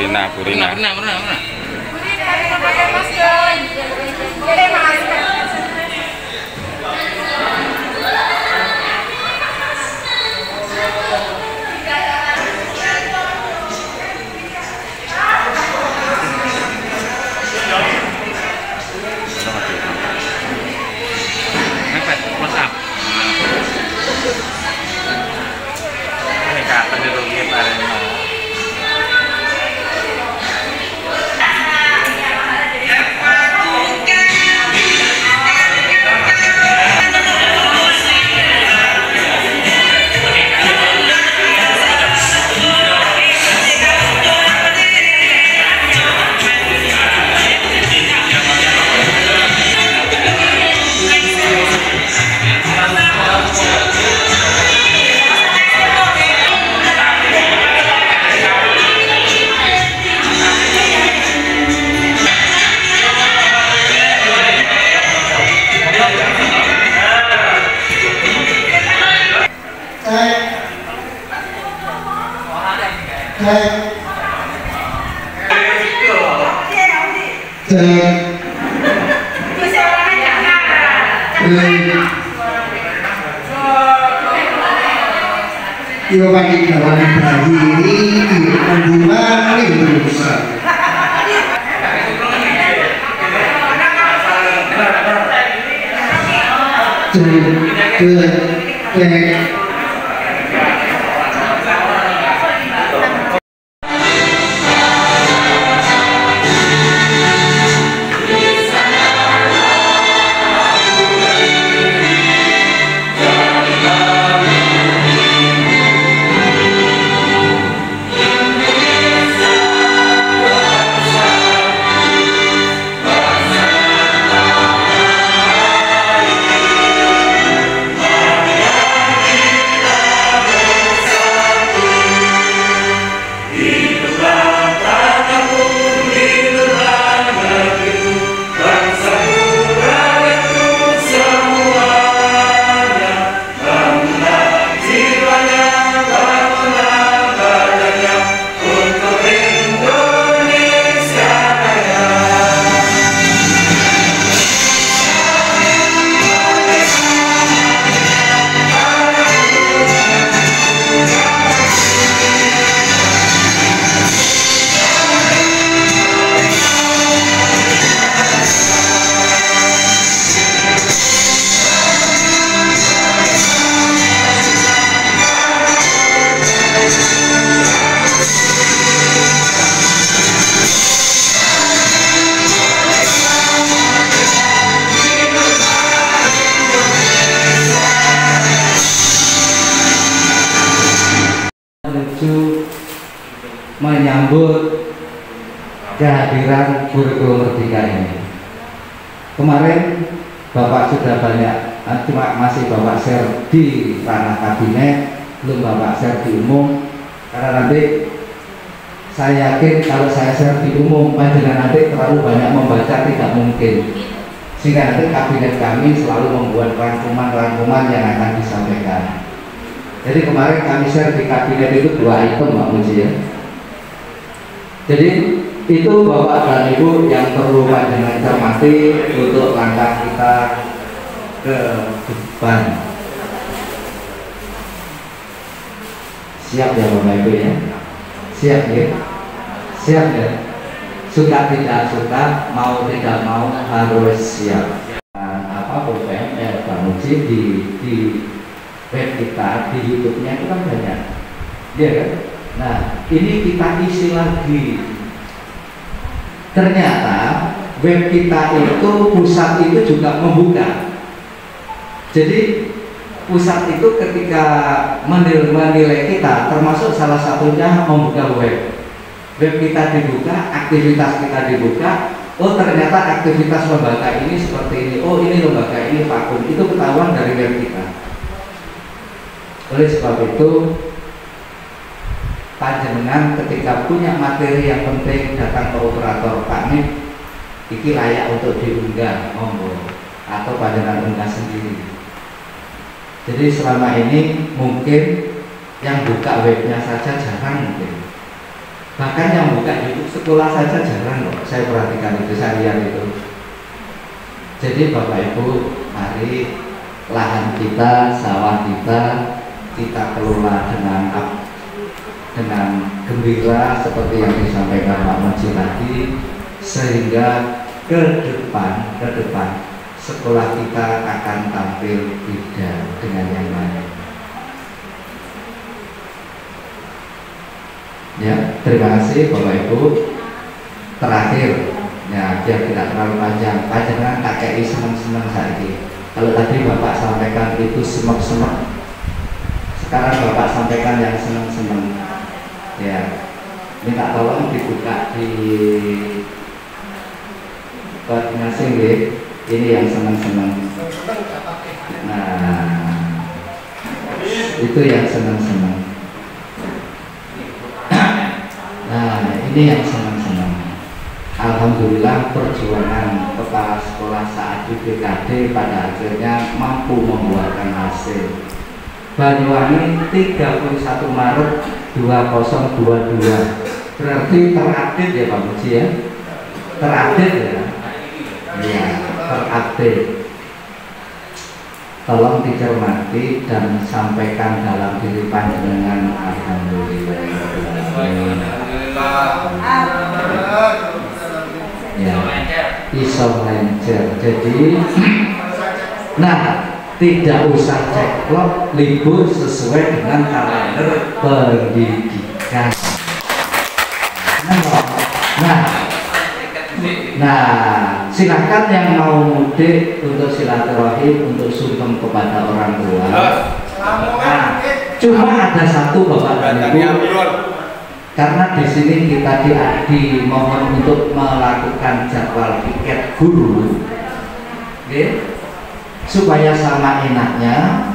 Purina. Ibu pagi dalam berdiri di pembunuhan itu. Menyambut kehadiran kurikulum merdeka ini. Kemarin Bapak sudah banyak, cuma masih Bapak share di ranah kabinet, belum Bapak share di umum. Karena nanti saya yakin kalau saya share di umum, panjenengan nanti terlalu banyak membaca, tidak mungkin. Sehingga nanti kabinet kami selalu membuat rangkuman-rangkuman yang akan disampaikan. Jadi kemarin kami share di kabinet itu 2 item, Pak Muji ya. Jadi itu Bapak dan Ibu yang perlu panjenengan cermati untuk langkah kita ke depan. Siap ya Bapak Ibu ya? Siap ya? Siap ya? Suka tidak suka, mau tidak mau harus siap. Apa program Pak Muji di web kita, di YouTube-nya itu kan banyak, iya kan? Nah, ini kita isi lagi. Ternyata web kita itu, pusat itu juga membuka. Jadi pusat itu ketika menilai kita, termasuk salah satunya membuka web. Web kita dibuka, aktivitas kita dibuka. Oh ternyata aktivitas lembaga ini seperti ini. Oh ini lembaga ini vakum. Itu ketahuan dari web kita. Oleh sebab itu, panjenengan ketika punya materi yang penting datang ke operator Pak Nip, ini layak untuk diunggah, monggo, atau panjenengan unggah sendiri. Jadi selama ini mungkin yang buka webnya saja jarang mungkin. Bahkan yang buka YouTube sekolah saja jarang kok. Saya perhatikan itu, saya lihat itu. Jadi Bapak Ibu, mari lahan kita, sawah kita kelola dengan gembira seperti yang disampaikan Pak Moji tadi, sehingga ke depan sekolah kita akan tampil beda dengan yang lain. Ya, terima kasih Bapak Ibu. Terakhir, ya biar tidak terlalu panjang, panjangan KKI senang-senang saja. Kalau tadi Bapak sampaikan itu semak-semak, sekarang Bapak sampaikan yang senang-senang. Ya, minta tolong dibuka di koordinasi ya. Ini yang senang-senang. Nah, itu yang senang-senang. Nah, ini yang senang-senang. Alhamdulillah perjuangan kepala sekolah saat di BKD pada akhirnya mampu membuahkan hasil. Banyuwangi 31 Maret 2022. Berarti terupdate ya Pak Muji ya? Terupdate ya? Iya, terupdate. Tolong dicermati dan sampaikan dalam diri panjenengan. Alhamdulillah. Ya, iso lencer. Jadi, nah, tidak usah ceklok, libur sesuai dengan kalender pendidikan. Nah, silakan yang mau mudik untuk silaturahim, untuk sungkem kepada orang tua. Nah, cuma ada satu Bapak dan Ibu, karena di sini kita dimohon untuk melakukan jadwal piket guru, okay? Supaya sama enaknya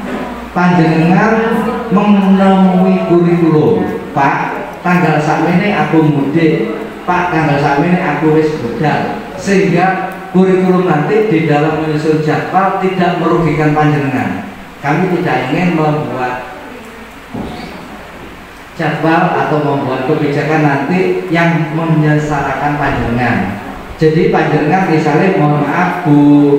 panjenengan menemui kurikulum. Pak, tanggal sakmene aku mudik, Pak, tanggal sakmene aku wis budal, sehingga kurikulum nanti di dalam menyusun jadwal tidak merugikan panjenengan. Kami tidak ingin membuat jadwal atau membuat kebijakan nanti yang menyesarakan panjenengan. Jadi panjenengan misalnya mohon maaf Bu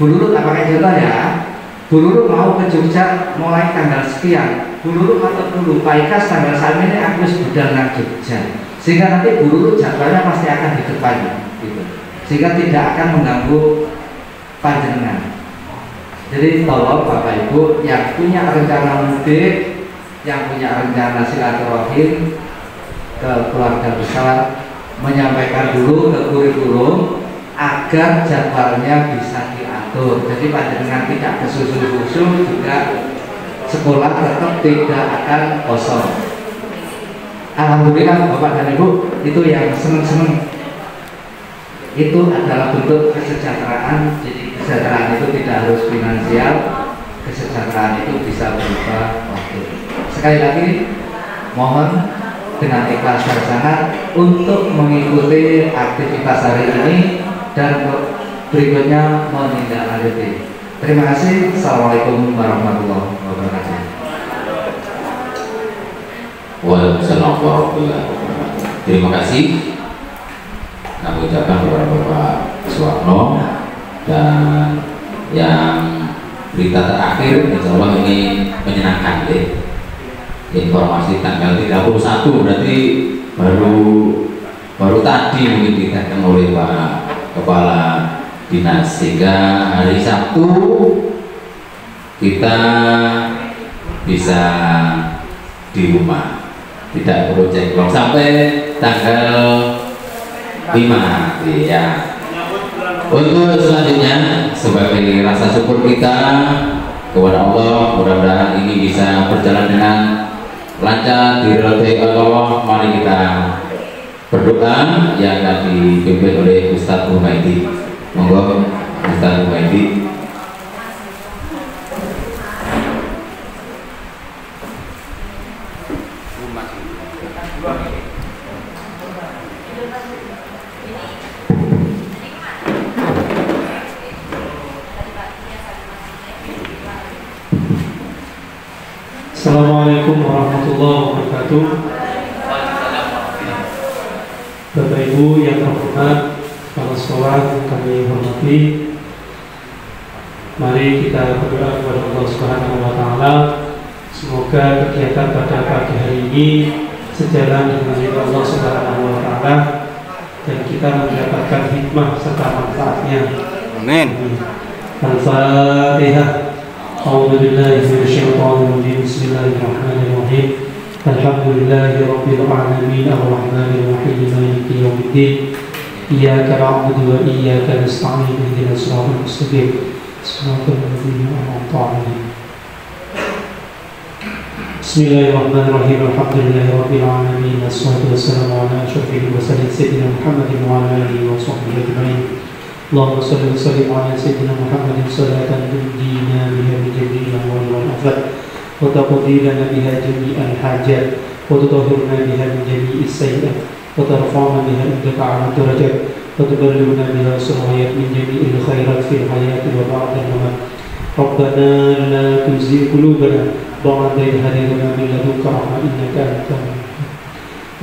Lurut, apakah contoh ya, Bu Lurut mau ke Jogja mulai tanggal sekian, Bu Lurut atau dulu Pak Ikas tanggal saat ini aku sudah nang Jogja, sehingga nanti Bu Lurut jadwalnya pasti akan di depan gitu. Sehingga tidak akan mengganggu panjenengan. Jadi tolong Bapak Ibu yang punya rencana mudik, yang punya rencana silaturahim ke keluarga besar, menyampaikan dulu ke kurikulum agar jadwalnya bisa diatur. Jadi panjenengan tidak kesusul-susul, juga sekolah tetap tidak akan kosong. Alhamdulillah Bapak dan Ibu, itu yang seneng-seneng. Itu adalah bentuk kesejahteraan. Jadi kesejahteraan itu tidak harus finansial, kesejahteraan itu bisa berupa waktu. Sekali lagi mohon dengan ikhlas dan sangat untuk mengikuti aktivitas hari ini dan berikutnya menindaklanjuti. Terima kasih. Assalamualaikum warahmatullahi wabarakatuh. Waalaikumsalam warahmatullahi wabarakatuh. Terima kasih. Kami ucapkan kepada Bapak Suwarno, dan yang berita terakhir insya Allah ini menyenangkan deh. Informasi tanggal 31 berarti baru tadi mungkin dikatakan oleh Pak Kepala Dinas, sehingga hari Sabtu kita bisa di rumah, tidak perlu ceklok sampai tanggal 5 ya. Untuk selanjutnya sebagai rasa syukur kita kepada Allah, mudah-mudahan ini bisa berjalan dengan lancar, diridhoi Allah. Mari kita berdoa yang akan dipimpin oleh Ustadz Humaydi. Monggo Ustadz Humaydi. Assalamualaikum warahmatullahi wabarakatuh. Bapak Ibu yang terhormat, kepala sekolah yang kami hormati, mari kita berdoa kepada Allah Subhanahu wa Ta'ala. Semoga kegiatan pada pagi hari ini sejalan dengan ridha Allah Subhanahu wa Ta'ala dan kita mendapatkan hikmah serta manfaatnya. Amin. Al-Fatihah. A'udzu billahi minasyaitonir rajim. Bismillahirrahmanirrahim. Alhamdulillahi rabbil alamin arrahmanir rahim maliki yaumiddin. Iyyaka na'budu wa iyyaka nasta'in ihdinas siratal mustaqim. Siratal ladzina an'amta 'alaihim. Bismillahirrahmanirrahim. Alhamdulillahi rabbil alamin. Wassalatu wassalamu ala asyrafil mursalin sayyidina Muhammadin wa ala alihi wa sahbihi ajma'in. Allahumma shalli wa sallim ala sayyidina Muhammadin salatan tunjina biha min jami'il ahwali wal afat wa taqdi lana biha jami'al hajat wa tutahhirna biha min jami'is sayyi'at wa tarfa'na biha indaka 'ala darajat wa tuballighuna biha surayat min jami'il khairat fil hayati wa ba'da al-mamat. Rabbana la tuzigh qulubana ba'da idh hadaytana min ladunka rahmah innaka antal wahhab.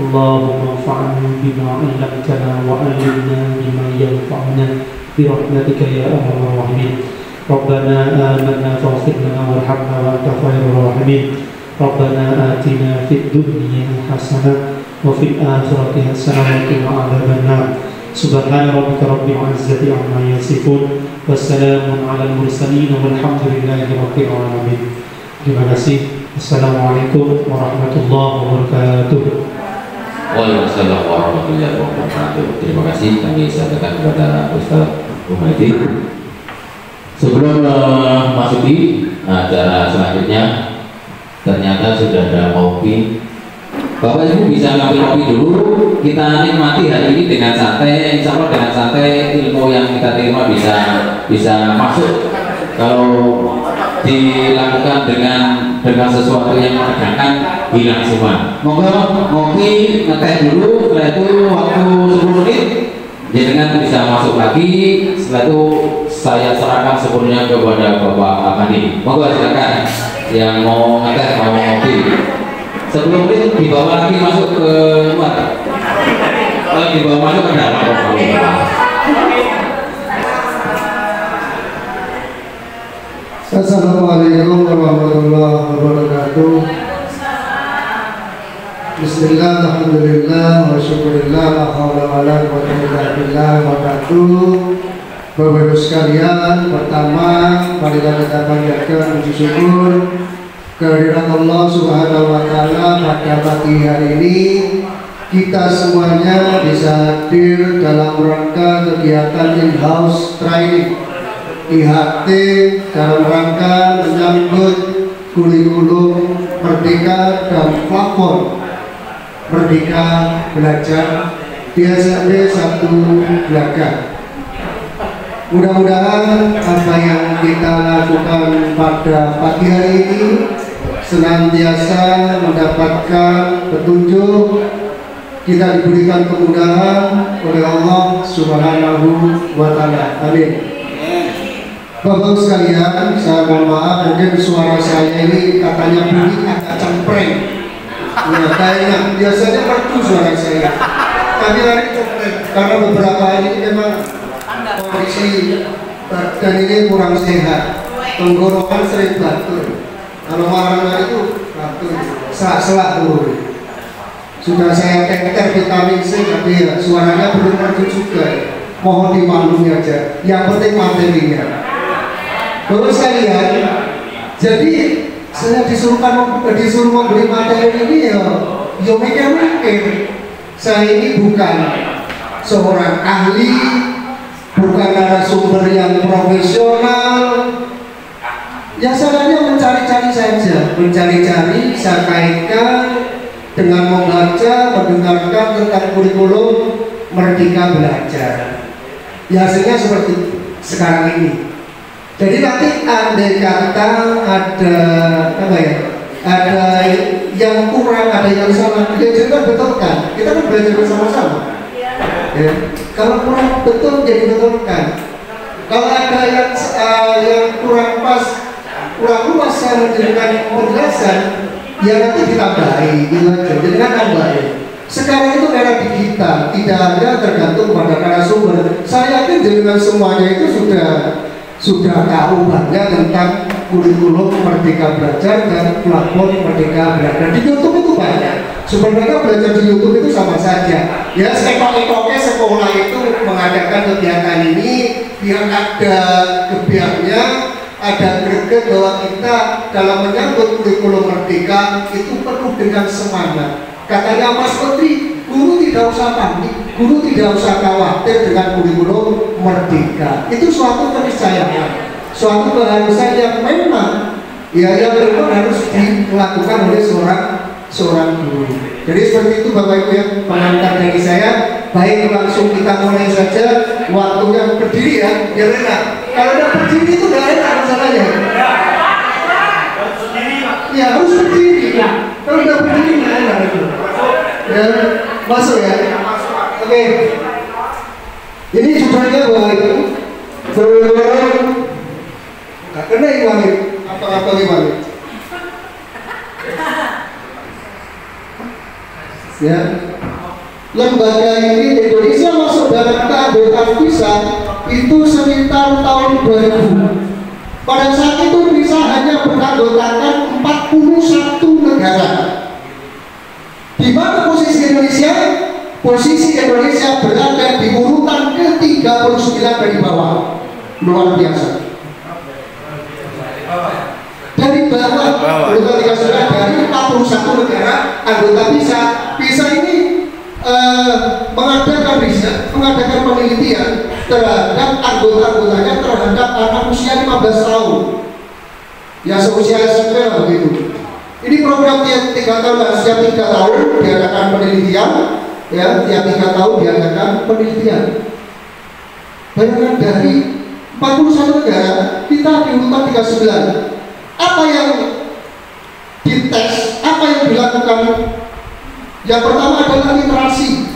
Allahumma anfa'na bima 'allamtana wa 'allimna bima yanfa'una برحمتك يا أرحم الراحمين. ربنا آمنا فاغفر لنا وارحمنا وأنت خير الراحمين. ربنا آتنا في الدنيا حسنة وفي الآخرة حسنة وقنا عذاب النار. سبحان ربك رب العزة عما يصفون والسلام على المرسلين والحمد لله رب العالمين. Terima kasih. Assalamualaikum warahmatullahi wabarakatuh. Waalaikumsalam warahmatullahi wabarakatuh. Terima kasih kami sampaikan kepada Ustaz Muhammadi. Sebelum memasuki acara selanjutnya, ternyata sudah ada kopi. Bapak Ibu bisa ngambil kopi dulu. Kita nikmati hari ini dengan santai. Insya Allah dengan santai ilmu yang kita terima bisa masuk. Kalau dilakukan dengan sesuatu yang menegangkan, hilang semua. Monggo ngopi, ngeteh dulu. Setelah itu waktu 10 menit jenengan bisa masuk lagi. Setelah itu saya serahkan sepenuhnya kepada Bapak Afandi. Monggo silakan yang mau ngeteh, mau ngopi. 10 menit dibawa lagi masuk ke luar. Dibawa masuk ke dalam. Assalamualaikum warahmatullahi wabarakatuh. Bismillah, alhamdulillah, wa syukurillah, la haula wa la quwwata illa billah, wa barakatuh. Bapak Ibu sekalian, pertama marilah kita panjatkan puji syukur kehadirat Allah Subhanahu wa Ta'ala pada pagi hari ini. Kita semuanya bisa hadir dalam rangka kegiatan in-house training IHT dalam rangka menyambut kurikulum Merdeka dan platform Merdeka Belajar di SMP 1 Blaga. Mudah-mudahan apa yang kita lakukan pada pagi hari ini senantiasa mendapatkan petunjuk, kita diberikan kemudahan oleh Allah Subhanahu wa Ta'ala. Amin. Bapak sekalian, saya mohon maaf, mungkin suara saya ini katanya bunyi agak cempreng. Ya, kayaknya biasanya merdu suara saya. Tapi hari cempreng karena beberapa hari ini memang kondisi badan ini kurang sehat. Tenggorokan sering batuk. Kalau malam itu batuk, selak-selak turun. Sudah saya teker vitamin C, tapi ya suaranya belum merdu juga. Mohon dimaklumi aja. Yang penting materinya. Bapak sekalian, jadi saya disuruh membeli materi ini ya mikir. Saya ini bukan seorang ahli, bukan narasumber yang profesional. Ya saya hanya mencari-cari saja, saya kaitkan dengan membaca, mendengarkan tentang kurikulum Merdeka Belajar. Ya hasilnya seperti sekarang ini. Jadi nanti andai kata ada ada yang kurang, ada yang salah, ya kita betulkan. Kita kan belajar bersama-sama. Ya. Kalau kurang betul, jadi betulkan. Kalau ada yang kurang pas, kurang luas saya menjadikan penjelasan, ya nanti ditambahi, gitu aja. Jadi kan tambahin. Sekarang itu era digital, tidak hanya tergantung pada narasumber. Saya yakin dengan semuanya itu sudah tahu banyak tentang kurikulum Merdeka Belajar dan platform Merdeka Belajar. Di YouTube itu banyak. Sebenarnya belajar di YouTube itu sama saja. Ya, sekok-ekoknya sekolah itu mengadakan kegiatan ini biar ada kebiaknya, ada greget bahwa kita dalam menyambut kurikulum Merdeka itu penuh dengan semangat. Katanya Mas Menteri, guru tidak usah panik, guru tidak usah khawatir dengan kurikulum Merdeka. Itu suatu keniscayaan, suatu keharusan yang memang yang memang harus dilakukan oleh seorang guru. Jadi seperti itu Bapak Ibu yang pengantar dari saya. Baik, langsung kita mulai saja. Waktunya berdiri ya, biar enak. Kalau udah berdiri itu udah enak masalahnya. Ya harus berdiri. Kalau udah berdiri nggak enak itu. Dan masuk ya. Oke. Ini judulnya Bapak Ibu. Nggak kena Iwan. Apa Iwan? Ya, lembaga ini Indonesia masuk dalam keanggotaan PISA itu sekitar tahun 2000. Pada saat itu PISA hanya beranggotakan 41 negara. Di mana posisi Indonesia? Posisi Indonesia berada di urutan ke-39 dari bawah. Luar biasa. Dari bawah urutan 39 dari 41 negara anggota PISA. PISA ini mengadakan riset, mengadakan penelitian terhadap anggota-anggotanya terhadap anak usia 15 tahun. Ya seusia SMP lah begitu. Ini program tiap 3 tahun, setiap 3 tahun diadakan penelitian, ya tiap 3 tahun diadakan penelitian. Bayangkan dari 41 negara kita di urutan 39. Apa yang dites, apa yang dilakukan? Yang pertama adalah literasi,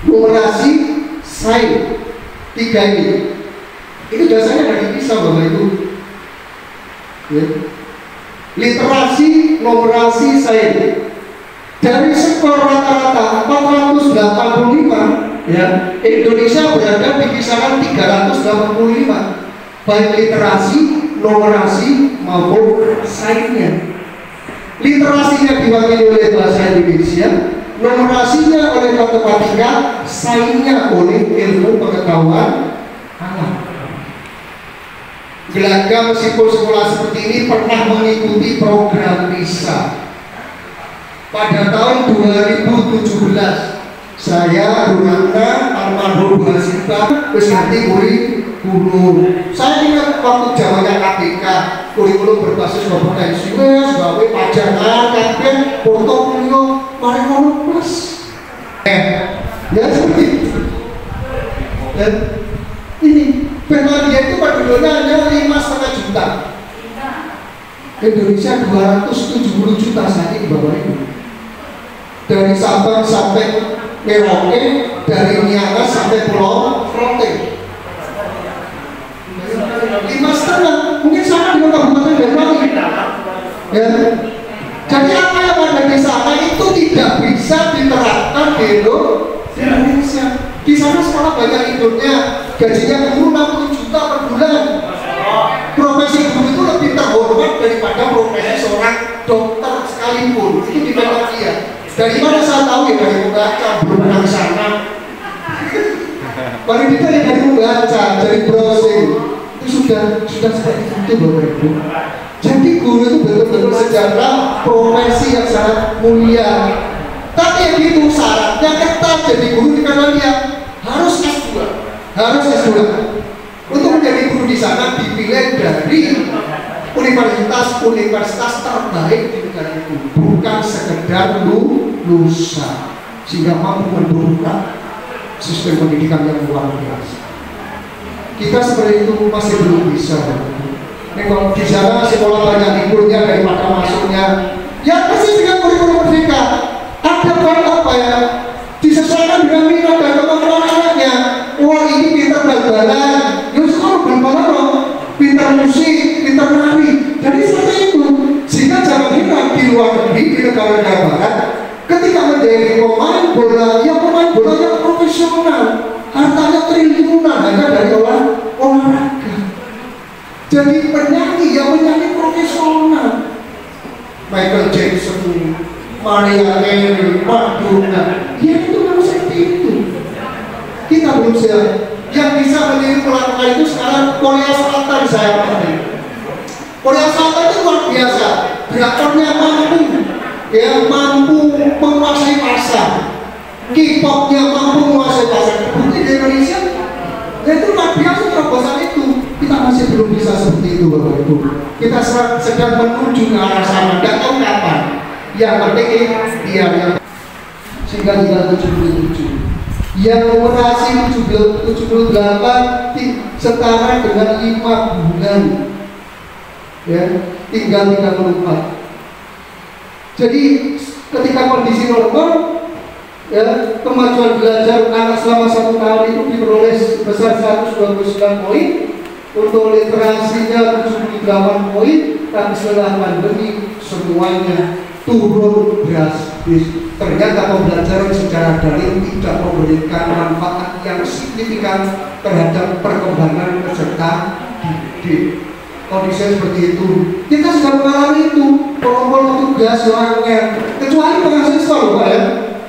numerasi, sains. 3 ini. Ini dasarnya dari PISA Bapak Ibu. Ya. Literasi, numerasi, sains. Dari skor rata-rata 485, ya, Indonesia berada di kisaran 385. Baik literasi, numerasi maupun sainsnya. Literasinya diwakili oleh bahasa Indonesia, numerasinya oleh matematika, sainsnya oleh ilmu pengetahuan alam. Gelaga meskipun sekolah seperti ini pernah mengikuti program PISA. Pada tahun 2017 saya Runanda almarhum Bu Hasibah wis ngerti kurikulum. Saya ingat waktu zamannya KPK, kurikulum berbasis kompetensi wis gawe pajangan kabeh portofolio mari ngono plus. Ya seperti itu. Dan ini Finlandia itu penduduknya hanya 5,5 juta. Indonesia 270 juta saat ini Bapak Ibu. Dari Sabang sampai Merauke, dari Niaga sampai Pulau Fronte. 5,5, mungkin sama dengan Kabupaten Banyuwangi. Ya. Jadi apa yang ada di sana itu tidak bisa diterapkan di Indonesia. Di sana sekolah banyak hidupnya, gajinya guru 60 juta per bulan. Profesi guru itu lebih terhormat daripada profesi seorang dokter sekalipun. Itu di Finlandia. Dari mana saya tahu ya? Dari membaca, belum pernah ke sana. Paling tidak ya dari membaca, dari browsing. Itu sudah seperti itu Bapak Ibu. Jadi guru itu betul-betul sejarah profesi yang sangat mulia. Tapi yang itu syaratnya ketat jadi guru di Finlandia harus S2, harus S2. Untuk menjadi guru di sana dipilih dari universitas terbaik di negara itu, bukan sekedar lulusan, sehingga mampu mendongkrak sistem pendidikan yang luar biasa. Kita seperti itu masih belum bisa. Kalau di sana sekolah banyak liburnya daripada masuknya, ya pasti dengan kurikulum Merdeka. Ada apa ya? Disesuaikan dengan minat dan kemampuan anaknya. Wah ini pintar bal-balan, ya sekolah bal-balan loh. Pintar musik, pintar menari. Jadi seperti itu. Sehingga jangan heran di luar negeri, di negara-negara barat, Ketika menjadi pemain bola, ya pemain bola yang profesional, hartanya triliunan hanya dari olahraga. Jadi penyanyi yang menyanyi profesional, Michael Jackson, Maria Carey, Madonna, ya itu memang seperti itu. Kita belum siap. Yang bisa meniru melakukan itu sekarang Korea Selatan saya pakai. Korea Selatan itu luar biasa, drakornya mampu, ya mampu menguasai pasar, K-popnya mampu menguasai pasar. Bukti di Indonesia, ya itu luar biasa terobosan itu. Kita masih belum bisa seperti itu, Bapak Ibu. Kita sedang menuju ke arah sana, tidak tahu kapan. Yang penting dia yang sehingga tinggal 77. Yang operasi 78 setara dengan 5 bulan, ya, tinggal 34. Jadi ketika kondisi normal, ya, kemajuan belajar anak selama 1 tahun itu diperoleh sebesar 129 poin, untuk literasinya 78 poin, tapi setelah pandemi semuanya turun drastis. Ternyata pembelajaran secara daring tidak memberikan manfaat yang signifikan terhadap perkembangan peserta didik. Kondisi seperti itu, kita sudah mengalami itu. Kelompok tugas orangnya, kecuali mahasiswa loh Pak ya.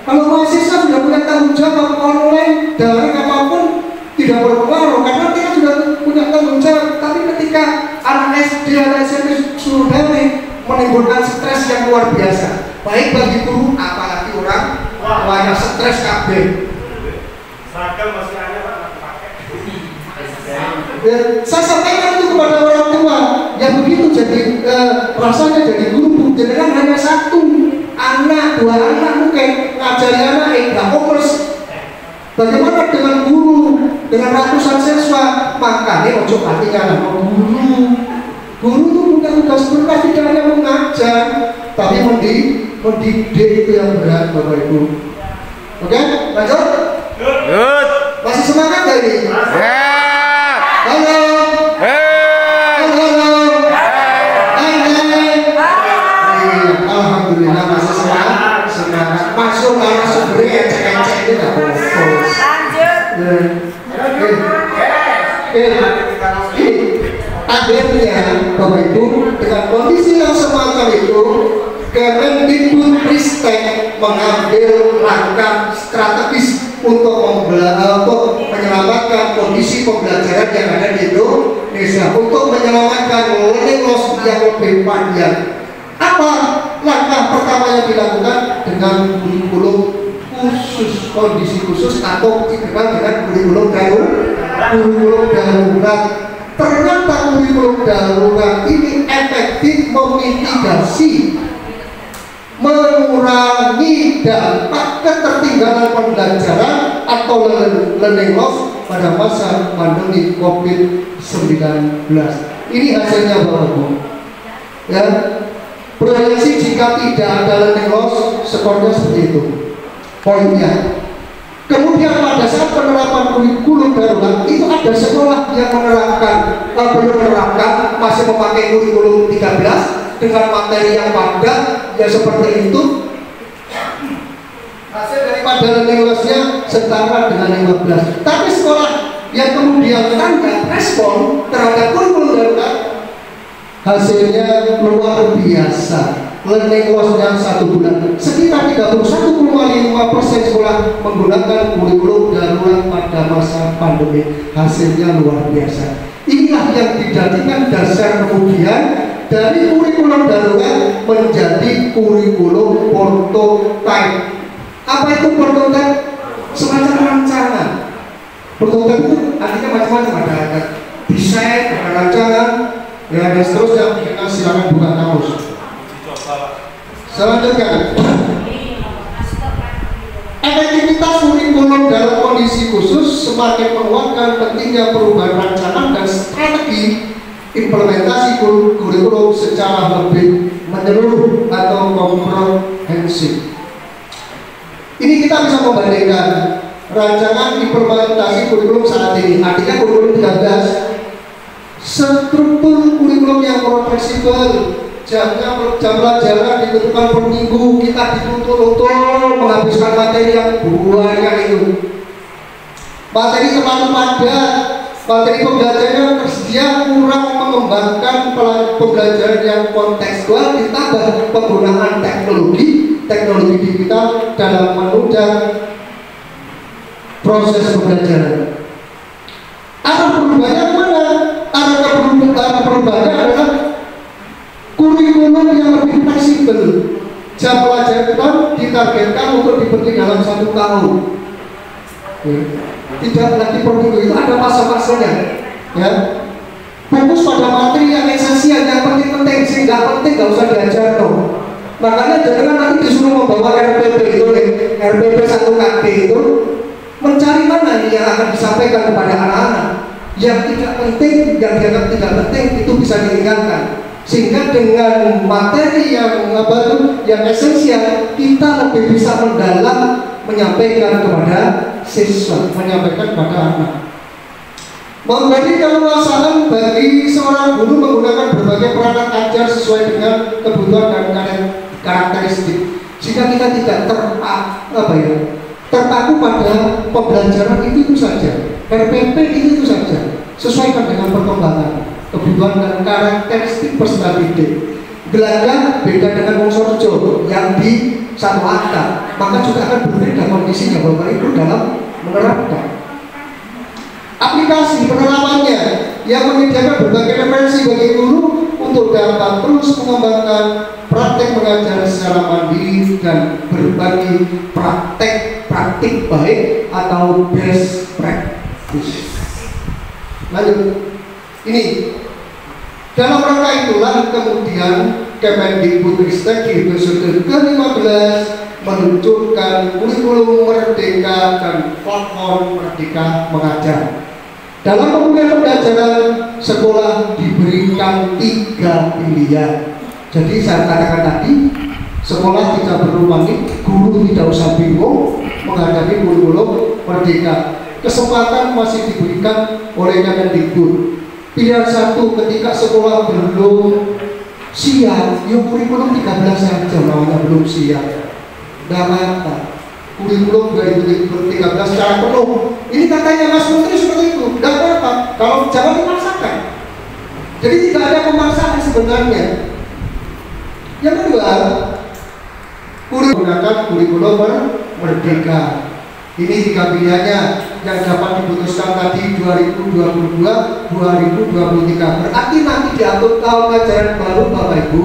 Kalau mahasiswa sudah punya tanggung jawab online dari apapun tidak berpengaruh, karena kita sudah punya tanggung jawab. Tapi ketika anak SD atau SMP suruh daring, menimbulkan stres yang luar biasa, baik bagi guru apalagi orang banyak stres kabeh. Seragam masih ada Pak pakai. Saya sampaikan itu kepada orang tua yang begitu. Jadi rasanya jadi guru jenengan hanya 1 anak, 2 anak mungkin ngajari anak enggak fokus. Bagaimana dengan guru dengan ratusan siswa? Makanya ojo hatinya sama guru. Guru itu punya tugas berat, tidak hanya mengajar, tapi mendidik itu yang berat, Bapak Ibu. Oke, lanjut. Good. Masih semangat gak ini? Yeah. Halo. Halo. Alhamdulillah masih semangat. Masuk karena sebenarnya ecek-ecek ini gak fokus. Akhirnya Bapak Ibu, dengan kondisi yang semacam itu, Kemendikbudristek mengambil langkah strategis untuk menyelamatkan kondisi pembelajaran yang ada di Indonesia, untuk menyelamatkan learning loss yang lebih panjang. Apa langkah pertama yang dilakukan? Dengan kurikulum khusus, kondisi khusus atau dikenal dengan kurikulum darurat. Ternyata kurikulum darurat ini efektif memitigasi, mengurangi dampak ketertinggalan pembelajaran atau learning loss pada masa pandemi COVID-19. Ini hasilnya Bapak Ibu. Ya, proyeksi jika tidak ada learning loss skornya seperti itu poinnya. Kemudian pada saat penerapan kurikulum darurat itu ada sekolah yang belum menerapkan, masih memakai kurikulum 13 dengan materi yang padat, ya seperti itu. Hasil daripada learning loss-nya setara dengan 15. Tapi sekolah yang kemudian tanggap respon terhadap kurikulum darurat, hasilnya luar biasa. Learning loss-nya 1 bulan sekitar 31,5% sekolah menggunakan kurikulum darurat pada masa pandemi. Hasilnya luar biasa. Inilah yang dijadikan dasar kemudian dari kurikulum darurat menjadi kurikulum prototype. Apa itu prototype? Semacam rancangan. Prototype itu artinya macam-macam, ada desain, ada rancangan, ya, dan seterusnya. Kita silakan buka kamus. Selanjutnya, efektivitas kurikulum dalam kondisi khusus semakin menguatkan pentingnya perubahan rancangan dan strategi implementasi kurikulum secara lebih menyeluruh atau komprehensif. Ini kita bisa membandingkan rancangan implementasi kurikulum saat ini, artinya kurikulum 13, struktur kurikulum yang fleksibel, jam pelajaran ditentukan per minggu, kita dituntut untuk menghabiskan materi yang banyak itu. Materi terlalu padat, materi pembelajaran tersedia kurang mengembangkan pembelajaran yang kontekstual, ditambah penggunaan teknologi digital dalam menunjang proses pembelajaran. Arah perubahannya mana? Arah perubahannya adalah kurikulum yang lebih fleksibel. Jam pelajaran ditargetkan untuk dipenuhi dalam 1 tahun. Tidak lagi per minggu, itu ada masa-masanya. Ya. Fokus pada materi yang esensial, yang penting-penting, sih nggak penting nggak usah diajar dong. Makanya jangan nanti disuruh membawa RPP itu, RPP 1KB itu, mencari mana nih yang akan disampaikan kepada anak-anak. Yang tidak penting, yang dianggap tidak penting itu bisa ditinggalkan. Sehingga dengan materi yang esensial kita lebih bisa mendalam menyampaikan kepada siswa, menyampaikan kepada anak. Memberi keleluasaan bagi seorang guru menggunakan berbagai perangkat ajar sesuai dengan kebutuhan dan karakteristik. Jika kita tidak terpaku pada pembelajaran itu saja, RPP itu saja, sesuaikan dengan perkembangan, kebutuhan dan karakteristik peserta didik. Gelanggang beda dengan Wongsorjo yang di satu angka, maka juga akan berbeda kondisinya Bapak Ibu dalam menerapkan. Aplikasi penerapannya yang menyediakan berbagai referensi bagi guru untuk dapat terus mengembangkan praktek mengajar secara mandiri dan berbagi praktik baik atau best practice. Lanjut, ini dalam rangka itulah kemudian Kemendikbudristek di episode ke-15 meluncurkan kurikulum Merdeka dan platform Merdeka Mengajar. Dalam pemilihan pembelajaran sekolah diberikan 3 pilihan. Jadi saya katakan tadi, sekolah tidak perlu panik, guru tidak usah bingung menghadapi kurikulum Merdeka. Kesempatan masih diberikan oleh Kemendikbud. Pilihan 1, ketika sekolah belum siap, ya kurikulum 13 saja namanya belum siap. Tidak apa-apa. Kurikulum 2013 secara penuh. Ini katanya Mas Menteri seperti itu. Tidak apa-apa. Kalau jangan dipaksakan. Jadi tidak ada pemaksaan sebenarnya. Yang kedua, menggunakan kurikulum Merdeka. Ini 3 pilihannya yang dapat diputuskan tadi 2022-2023. Berarti nanti diatur tahun ajaran baru Bapak Ibu.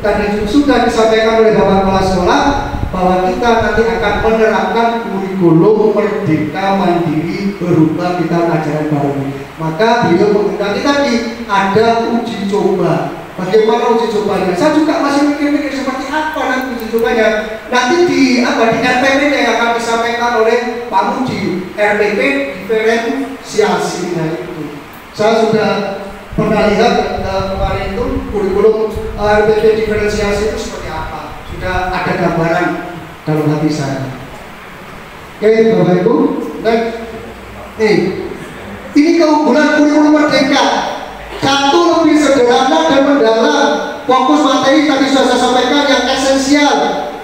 Tadi sudah disampaikan oleh Bapak Kepala Sekolah bahwa kita nanti akan menerapkan kurikulum Merdeka Mandiri berubah di tahun ajaran baru. Maka beliau mengundang tadi ada uji coba. Bagaimana uji cobanya? Saya juga masih mikir-mikir seperti apa nanti uji cobanya. Nanti di RPP yang akan disampaikan oleh Pak Muji, RPP diferensiasinya itu. Saya sudah pernah lihat kemarin itu kurikulum RPP diferensiasi itu seperti apa. Sudah ada gambaran dalam hati saya. Oke, Bapak Ibu, next. Ini keunggulan kurikulum Merdeka. 1, lebih sederhana dan mendalam, fokus materi tadi sudah saya sampaikan yang esensial,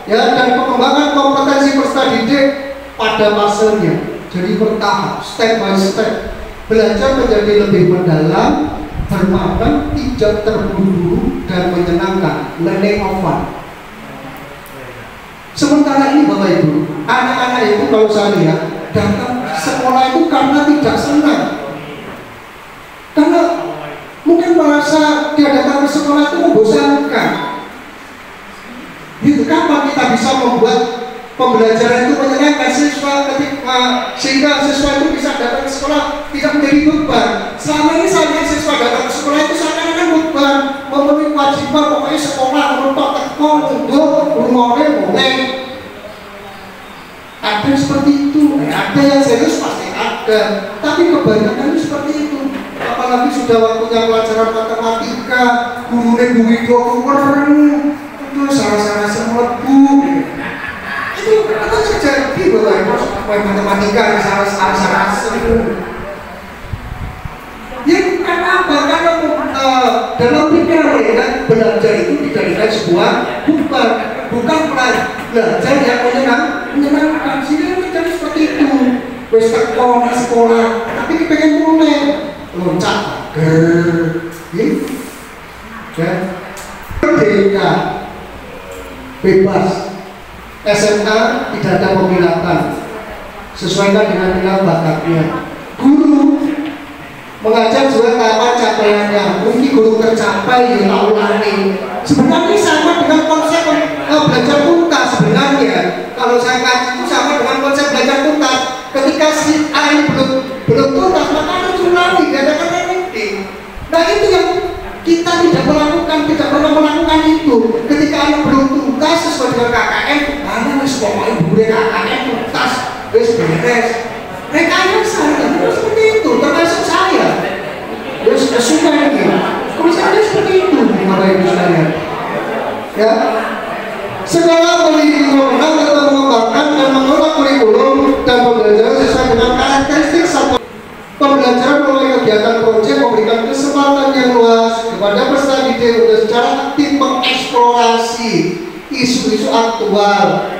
ya, dan pengembangan kompetensi peserta didik pada masanya. Jadi bertahap, step by step, belajar menjadi lebih mendalam, bermakna, tidak terburu-buru dan menyenangkan, learning of fun. Sementara ini Bapak Ibu, anak-anak itu kalau saya lihat datang sekolah itu karena tidak senang, karena mungkin merasa dia datang ke sekolah itu membosankan. Itu kapan kita bisa membuat pembelajaran itu menyenangkan siswa sehingga siswa itu bisa datang ke sekolah tidak menjadi beban. Selama ini saya lihat siswa datang ke sekolah itu seakan-akan beban, memenuhi kewajiban pokoknya sekolah menonton tekon untuk rumahnya boleh. Ada seperti itu, ada yang serius pasti ada, tapi kebanyakan itu seperti itu. Apalagi sudah waktunya pelajaran matematika, gurunya bumi dokumen, itu salah-salah semelebu. Itu terjadi Bapak Ibu, matematika salah-salah semua. Ya karena apa? Karena dan memikir mereka belajar itu dijadikan sebuah bukan belajar yang menyenangkan. Sehingga menjadi seperti itu. Wes sekolah, tapi pengen mulai loncat, gitu, kan? Merdeka, bebas, SMA tidak ada pemilatan, sesuaikan dengan minat bakatnya. Guru mengajar juga kapan capaiannya, mungkin guru tercapai ya ulangi. Sebenarnya sama dengan konsep belajar tuntas. Sebenarnya kalau saya kaji itu sama dengan konsep belajar tuntas. Ketika si A ini belum tuntas, maka harus ulangi, gak ada kata penting. Nah itu yang kita tidak pernah melakukan itu. Ketika anak belum tuntas sesuai dengan KKN, anak harus pokoknya boleh KKN tuntas, wes beres. Rekayasa, seperti itu, termasuk saya. Terus suka ini, kalau saya seperti itu, Bapak Ibu sekalian. Ya, sekolah memiliki wewenang dalam mengembangkan dan mengolah kurikulum dan pembelajaran sesuai dengan karakteristik satu. Pembelajaran melalui kegiatan proyek memberikan kesempatan yang luas kepada peserta didik untuk secara aktif mengeksplorasi isu-isu aktual,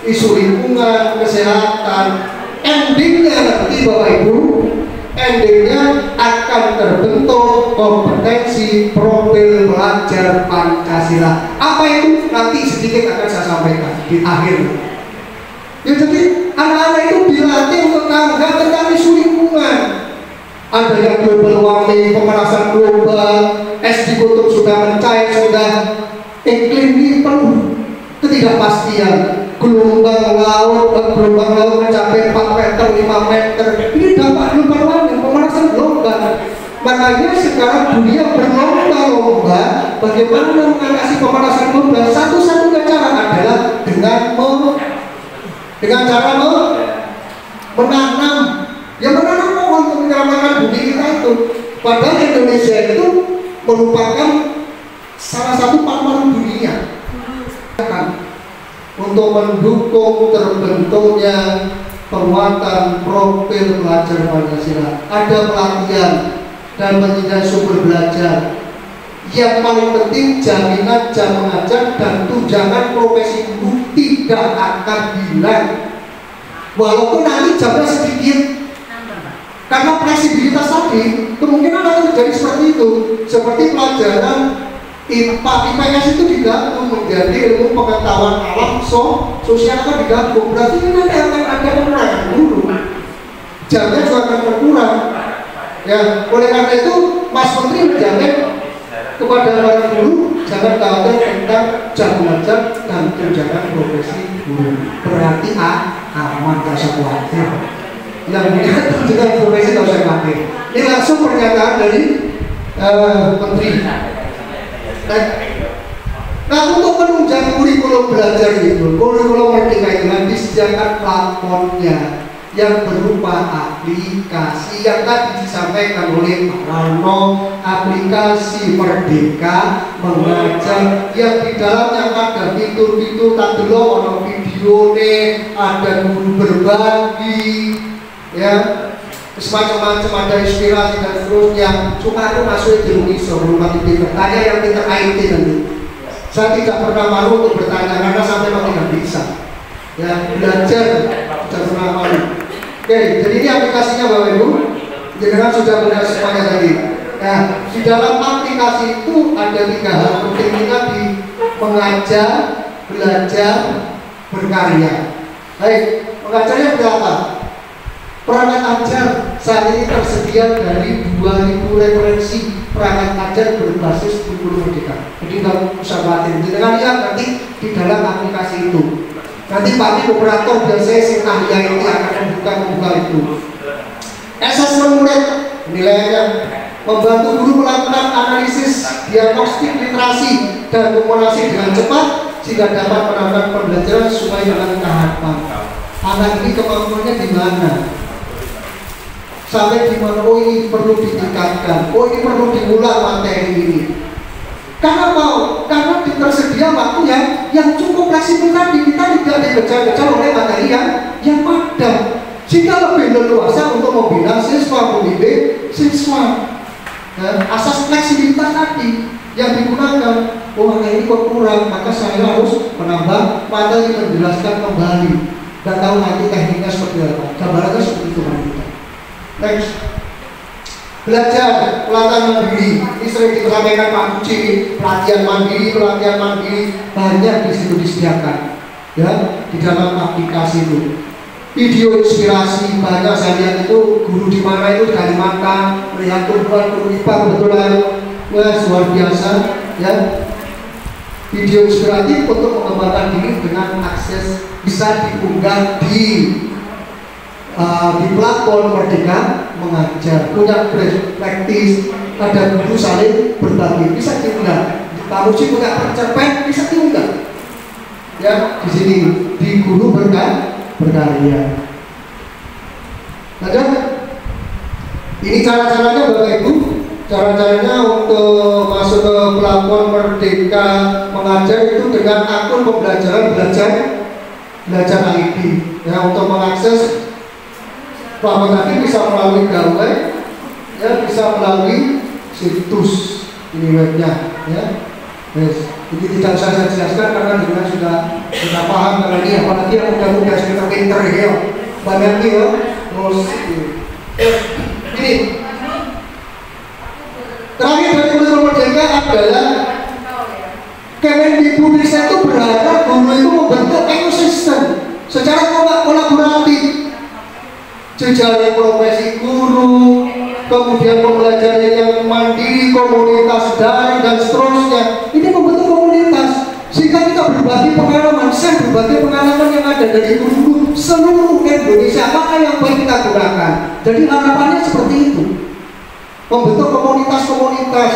isu lingkungan, kesehatan. Endingnya nanti Bapak Ibu, endingnya akan terbentuk kompetensi profil belajar Pancasila. Apa itu? Nanti sedikit akan saya sampaikan di akhir. Ya, jadi anak-anak itu dilatih untuk tanggap tentang isu lingkungan. Ada yang global warming, pemanasan global, es di kutub sudah mencair, sudah iklim ini penuh ketidakpastian. Gelombang laut mencapai 4 meter, 5 meter. Ini dampak global warming, pemanasan global. Makanya sekarang dunia berlomba-lomba bagaimana mengatasi pemanasan global. Satu-satunya cara adalah dengan cara menanam. Ya menanam pohon untuk menyelamatkan bumi kita itu. Padahal Indonesia itu merupakan salah satu pahlawan dunia. Untuk mendukung terbentuknya penguatan profil belajar Pancasila, ada pelatihan dan pendidikan sumber belajar. Yang paling penting jaminan jam mengajar dan tunjangan profesi guru tidak akan hilang, walaupun nanti jamnya sedikit. Karena fleksibilitas tadi kemungkinan akan terjadi seperti itu, seperti pelajaran IPA, IPS itu digabung menjadi ilmu pengetahuan alam, sosial akan digabung. Berarti ini nanti akan ada pengurangan guru, jamnya juga akan berkurang. Ya, oleh karena itu Mas Menteri menjamin kepada para guru jangan khawatir tentang jam mengajar dan tunjangan profesi guru. Berarti aman, gak usah khawatir. Yang punya tunjangan profesi gak usah khawatir. Ini langsung pernyataan dari Menteri. Nah, untuk menunjang kurikulum belajar itu, kurikulum merdeka itu disediakan platformnya yang berupa aplikasi yang tadi disampaikan oleh Pak Rano, aplikasi Merdeka Mengajar yang di dalamnya ada fitur-fitur tak dulu ada video ada guru berbagi, ya semacam-macam, ada inspirasi dan seterusnya. Cuma itu masuk di Indonesia berupa bertanya yang pintar IT nanti. Saya tidak pernah malu untuk bertanya karena sampai memang tidak bisa. Ya, belajar tidak pernah malu. Oke, jadi ini aplikasinya Bapak Ibu. Jangan sudah benar semuanya tadi. Nah, di dalam aplikasi itu ada 3 hal penting tadi: mengajar, belajar, berkarya. Baik, mengajarnya berapa? Perangkat ajar saat ini tersedia dari 2000 referensi perangkat ajar berbasis kurikulum merdeka. Jadi nggak usah khawatir. Jangan lihat nanti di dalam aplikasi itu. Nanti Pak operator biasanya si ahliah ini akan membuka itu. Asesmen murid nilainya membantu guru melakukan analisis diagnostik literasi dan komunikasi dengan cepat sehingga dapat menerapkan pembelajaran sesuai dengan tahapan. Anak ini kemampuannya di mana? Sampai di mana? Oh, ini perlu ditingkatkan. Oh, ini perlu diulang materi ini. Karena karena tersedia waktu yang cukup fleksibel tadi, kita tidak dikejar-kejar oleh materi yang padat, sehingga lebih leluasa untuk membina siswa, pembimbing siswa. asas fleksibilitas tadi yang digunakan. Oh, ini kok kurang, maka saya harus menambah materi menjelaskan kembali. Dan tahu nanti tekniknya seperti apa, gambarannya seperti itu nanti. Next, belajar pelatihan mandiri. Ini sering disampaikan Pak Uci, pelatihan mandiri banyak di situ disediakan, ya, di dalam aplikasi itu. Video inspirasi banyak saya lihat itu, guru di mana itu dari Kalimantan melihat tumbuhan guru IPA kebetulan, wah luar biasa, ya. Video inspiratif untuk mengembangkan diri dengan akses bisa diunggah di platform Merdeka Mengajar, punya best practice, ada guru saling berbagi, bisa diunggah. Pak Muji punya cerpen, bisa diunggah. Ya, di sini di guru berkarya. Ada? Ini cara-caranya Bapak Ibu. Cara-caranya untuk masuk ke platform Merdeka Mengajar itu dengan akun pembelajaran belajar ID. Ya, untuk mengakses platform tadi bisa melalui gawe, ya, bisa melalui situs ini webnya, ya. Yes. Ini tidak usah saya jelaskan karena dengan sudah paham kalau ini, apalagi yang muda-muda sudah pinter ya, banyak nih ya. Terus ini terakhir dari Guru Merdeka adalah Kemendikbudristek itu berharap guru itu membentuk ekosistem secara kolaboratif, jejaring profesi guru, kemudian pembelajaran yang mandiri, komunitas daring dan seterusnya. Ini membentuk komunitas sehingga kita berbagi pengalaman, berbagi pengalaman yang ada dari guru seluruh Indonesia, maka yang baik kita gunakan. Jadi harapannya seperti itu, membentuk komunitas-komunitas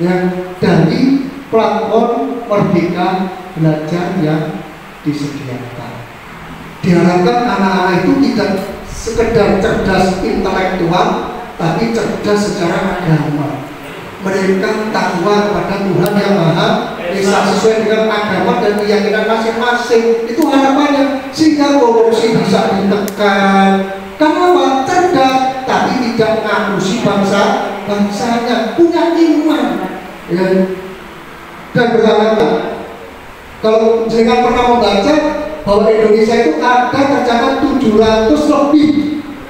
yang dari platform Merdeka Belajar yang disediakan. Diharapkan anak-anak itu tidak sekedar cerdas intelektual, tapi cerdas secara agama. Mereka takwa kepada Tuhan yang Maha Esa sesuai dengan agama dan keyakinan masing-masing. Itu harapannya, sehingga korupsi bisa ditekan. Kenapa? Cerdas, tapi tidak ngarusi bangsanya, punya iman, ya. Dan berharap. Kalau jangan pernah membaca bahwa Indonesia itu ada tercatat 700 lebih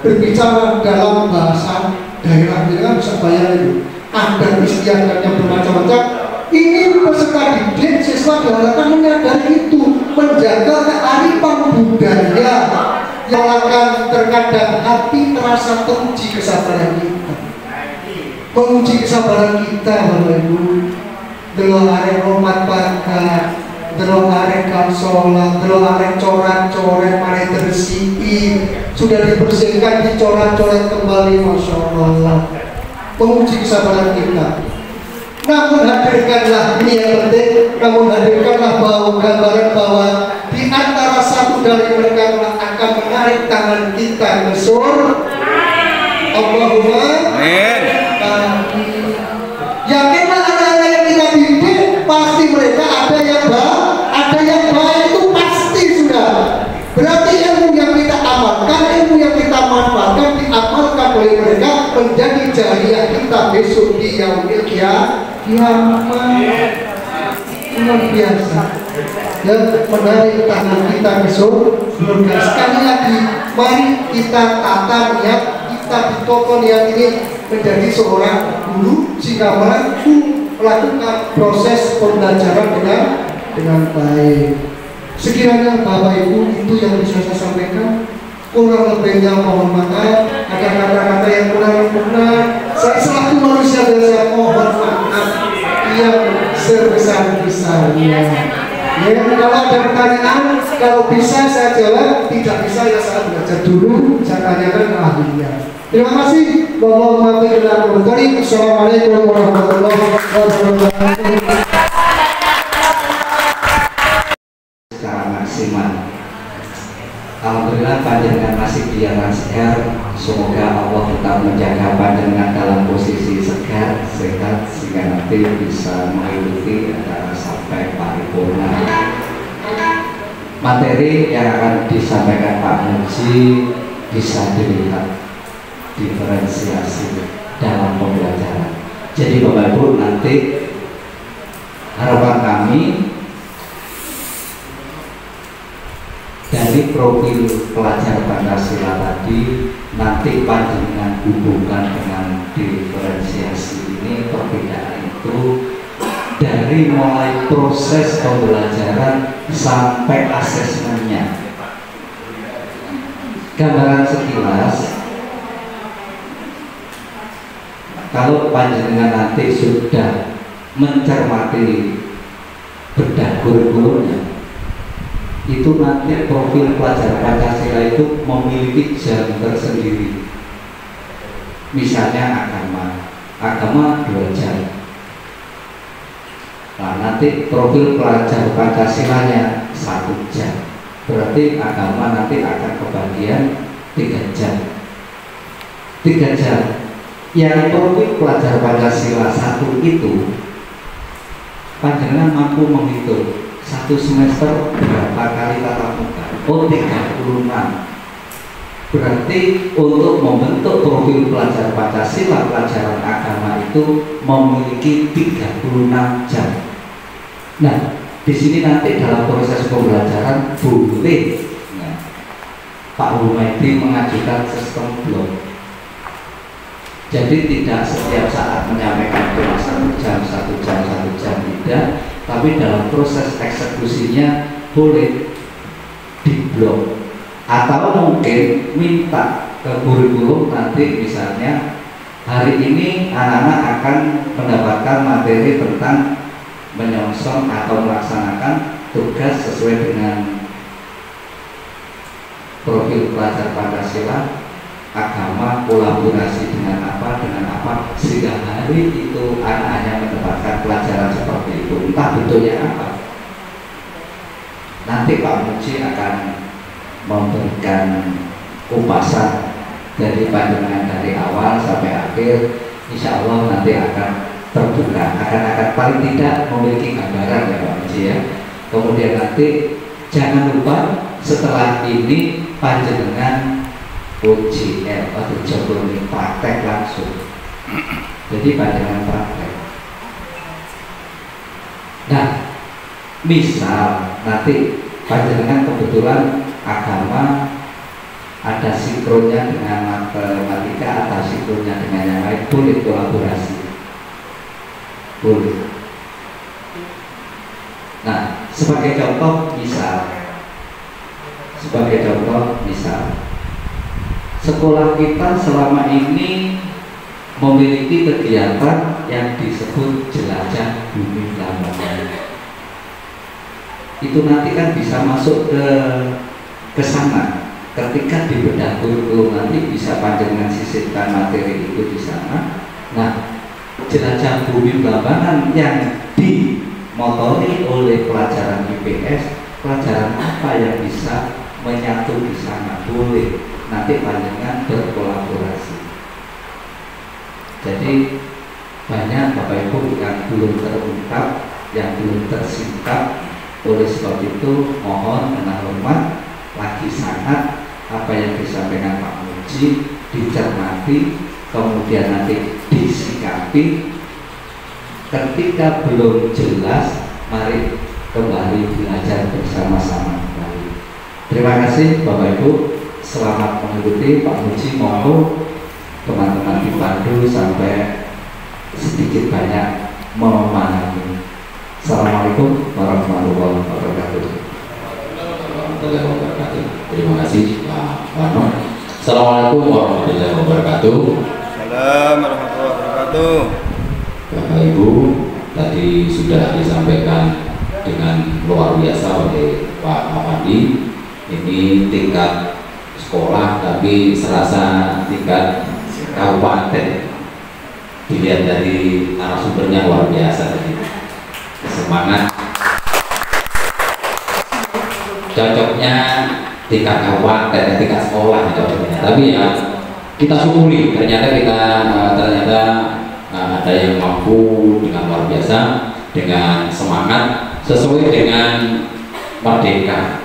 berbicara dalam bahasa daerah. Jadi kan bisa bayar itu. Ada istiadatnya bermacam-macam. Ini peserta didik siswa diharapkan menyadari itu, menjaga kearifan budaya yang akan terkadang hati terasa teruji kesabaran kita, menguji kesabaran kita, Bapak Ibu. Delok arek hormat bakat, delok arek kansola, delok arek coret-coret, mari tersipi, sudah dibersihkan, dicoret-coret kembali, Masya Allah. Menguji kesabaran kita. Namun hadirkanlah, ini yang penting, namun hadirkanlah bahwa gambaran bahwa di antara satu dari mereka akan menarik tangan kita ke surga. Allahumma amin. Yakinlah anak-anak yang kita didik, pasti mereka ada yang baik itu pasti sudah. Berarti ilmu yang kita amalkan, ilmu yang kita manfaatkan diamalkan oleh mereka menjadi jariah kita besok di yaumil kiamat. Luar biasa. Dan menarik tangan kita besok. Sekali lagi, mari kita tata niat kita di toko niat ini menjadi seorang guru sehingga melakukan proses pembelajaran dengan baik. Sekiranya Bapak Ibu itu yang bisa saya sampaikan, kurang lebihnya mohon maaf, ada kata-kata yang kurang benar. Saya selaku manusia biasa mohon maaf yang sebesar-besarnya. Ya, kalau ada pertanyaan, kalau bisa saya jawab, tidak bisa ya saya belajar dulu, saya tanyakan ke ahlinya. Terima kasih. Assalamualaikum warahmatullahi wabarakatuh. Secara maksimal. Alhamdulillah panjenengan masih biara segar. Semoga Allah tetap menjaga panjenengan dalam posisi segar, sehat, sehingga nanti bisa mengikuti acara sampai paripurna. Materi yang akan disampaikan Pak Muji bisa dilihat diferensiasi dalam pembelajaran. Jadi Bapak Ibu, nanti harapan kami dari profil pelajar Pancasila tadi nanti panjenengan hubungkan dengan diferensiasi ini, perbedaan itu dari mulai proses pembelajaran sampai asesmennya. Gambaran sekilas, kalau panjenengan nanti sudah mencermati bedah kurikulumnya, itu nanti profil pelajar Pancasila itu memiliki jam tersendiri. Misalnya agama 2 jam. Nah, nanti profil pelajar Pancasilanya 1 jam. Berarti agama nanti akan kebagian 3 jam. 3 jam. Yang profil pelajar Pancasila 1 itu panjenengan mampu menghitung 1 semester berapa kali tatap muka? Oh, 36. Berarti untuk membentuk profil pelajar Pancasila, pelajaran agama itu memiliki 36 jam. Nah, di sini nanti dalam proses pembelajaran boleh Pak Humaydi mengajukan sistem blok. Jadi tidak setiap saat menyampaikan cuma 1 jam, 1 jam, 1 jam, tidak. Tapi dalam proses eksekusinya boleh diblok. Atau mungkin minta ke kurikulum nanti, misalnya hari ini anak-anak akan mendapatkan materi tentang menyongsong atau melaksanakan tugas sesuai dengan profil pelajar Pancasila, agama, kolaborasi dengan apa, sehingga hari itu anak-anaknya mendapatkan pelajaran seperti itu, entah bentuknya apa. Nanti Pak Muji akan memberikan kupasan dari panjenengan dari awal sampai akhir. Insya Allah nanti akan terbuka, akan paling tidak memiliki gambaran ya Pak Muji ya. Kemudian nanti jangan lupa setelah ini panjenengan UJL atau jomblo praktek langsung. Jadi panjangan praktek. Nah, misal nanti panjenengan kebetulan agama ada sinkronnya dengan matematika atau sinkronnya dengan yang lain, boleh kolaborasi, boleh. Nah, sebagai contoh misal sekolah kita selama ini memiliki kegiatan yang disebut jelajah bumi Lambangan. Itu nanti kan bisa masuk ke sana. Ketika di bedah kurikulum nanti bisa panjenengan sisipkan materi itu di sana. Nah, jelajah bumi Lambangan yang dimotori oleh pelajaran IPS, pelajaran apa yang bisa menyatu di sana, boleh. Nanti panjenengan berkolaborasi. Jadi banyak Bapak Ibu yang belum terungkap, yang belum tersingkap. Oleh sebab itu mohon dengan hormat lagi sangat apa yang disampaikan Pak Muji dicermati, kemudian nanti disikapi. Ketika belum jelas, mari kembali belajar bersama-sama kembali. Terima kasih Bapak Ibu. Selamat mengikuti. Pak Muji, monggo teman-teman dipandu sampai sedikit banyak memahami. Assalamualaikum warahmatullahi wabarakatuh. Terima kasih Pak Warno. Assalamualaikum warahmatullahi wabarakatuh. Assalamualaikum warahmatullahi wabarakatuh. Bapak Ibu, tadi sudah disampaikan dengan luar biasa oleh Pak Afandi. Ini tingkat sekolah tapi serasa tingkat kabupaten. Dilihat dari narasumbernya luar biasa tadi. Semangat. Cocoknya tingkat kabupaten, tingkat sekolah cocoknya. Tapi ya kita syukuri ternyata ada yang mampu dengan luar biasa, dengan semangat sesuai dengan merdeka.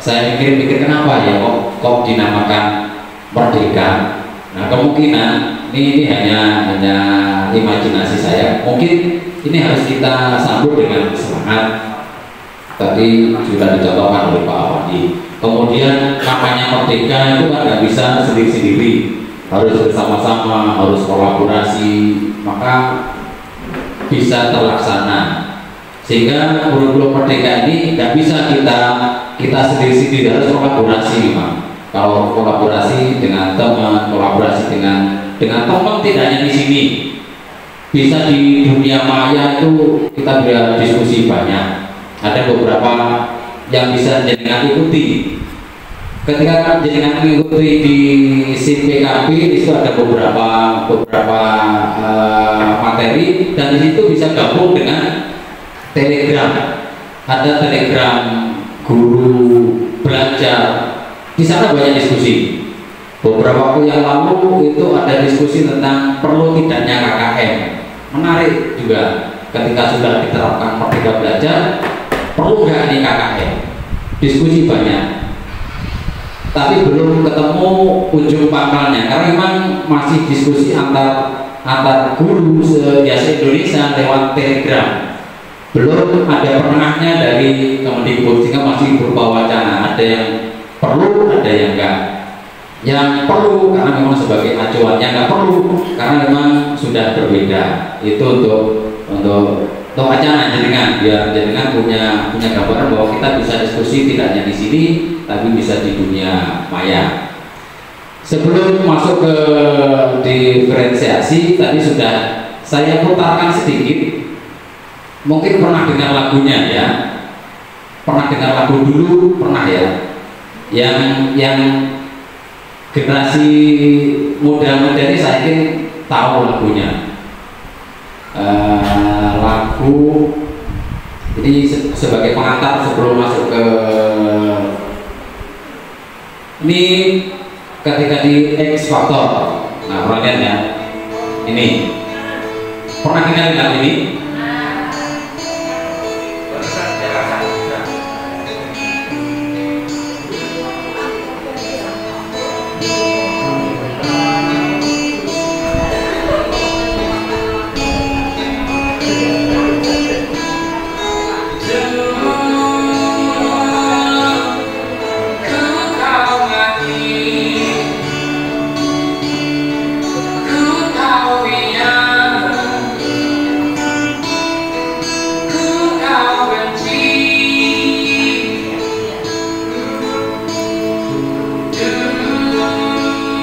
Saya pikir kenapa ya kok dinamakan merdeka. Nah, kemungkinan Ini hanya imajinasi saya. Mungkin ini harus kita sambut dengan semangat. Tadi sudah dicontohkan oleh Pak Awadi. Kemudian kampanye merdeka itu kan nggak bisa sendiri-sendiri, harus bersama-sama, harus kolaborasi, maka bisa terlaksana. Sehingga kurikulum merdeka ini nggak bisa kita sendiri-sendiri, harus kolaborasi memang. Kalau kolaborasi dengan teman, kolaborasi dengan teman tidak hanya di sini, bisa di dunia maya itu kita berdiskusi banyak. Ada beberapa yang bisa jenengan ikuti. Ketika jenengan mengikuti di SIP-PKB, di situ ada beberapa materi, dan di situ bisa gabung dengan Telegram. Ada Telegram guru belajar. Di sana banyak diskusi. Beberapa waktu yang lalu itu ada diskusi tentang perlu tidaknya KKM. Menarik juga ketika sudah diterapkan Merdeka Belajar, perlu nggak ini KKM? Diskusi banyak, tapi belum ketemu ujung pangkalnya karena memang masih diskusi antar guru se-Asia Indonesia lewat Telegram. Belum ada penengahnya dari Kemendikbud, sehingga masih berupa wacana. Ada yang perlu, ada yang enggak. Yang perlu karena memang sebagai acuan, yang enggak perlu karena memang sudah berbeda. Itu untuk wacana jenengan, biar jenengan punya gambaran bahwa kita bisa diskusi tidak hanya di sini, tapi bisa di dunia maya. Sebelum masuk ke diferensiasi, tadi sudah saya putarkan sedikit. Mungkin pernah dengar lagunya ya, pernah dengar lagu dulu, pernah ya. Yang generasi muda-muda ini saya yakin tahu lagunya. Lagu ini sebagai pengantar sebelum masuk ke ini ketika di X Factor. Nah, perhatian ya, ini pernah dengar lagu ini?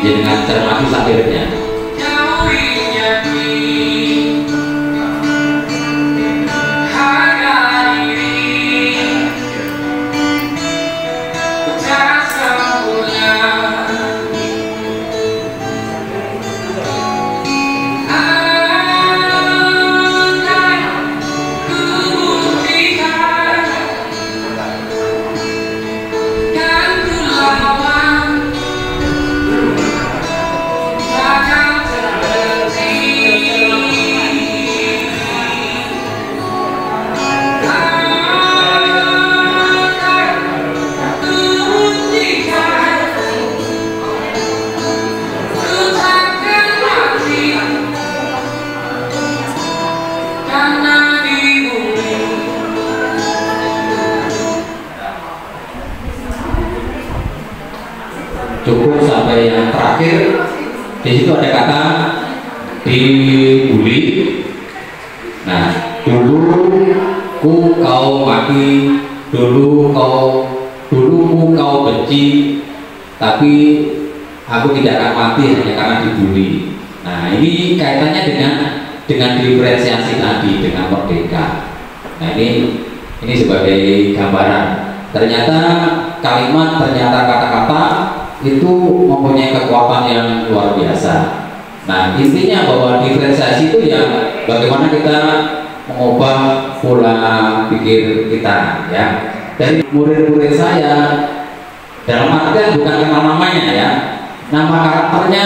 Dengan cermati akhirnya. Cukup sampai yang terakhir. Di situ ada kata dibully. Nah, dulu kau maki, dulu kau benci, tapi aku tidak akan mati hanya karena dibully. Nah, ini kaitannya dengan diferensiasi tadi, dengan merdeka. Nah, ini sebagai gambaran. Ternyata kalimat, ternyata kata-kata itu mempunyai kekuatan yang luar biasa. Nah, intinya bahwa diferensiasi itu ya bagaimana kita mengubah pola pikir kita ya. Dari murid-murid saya, dalam artian bukan kenal namanya ya, nama karakternya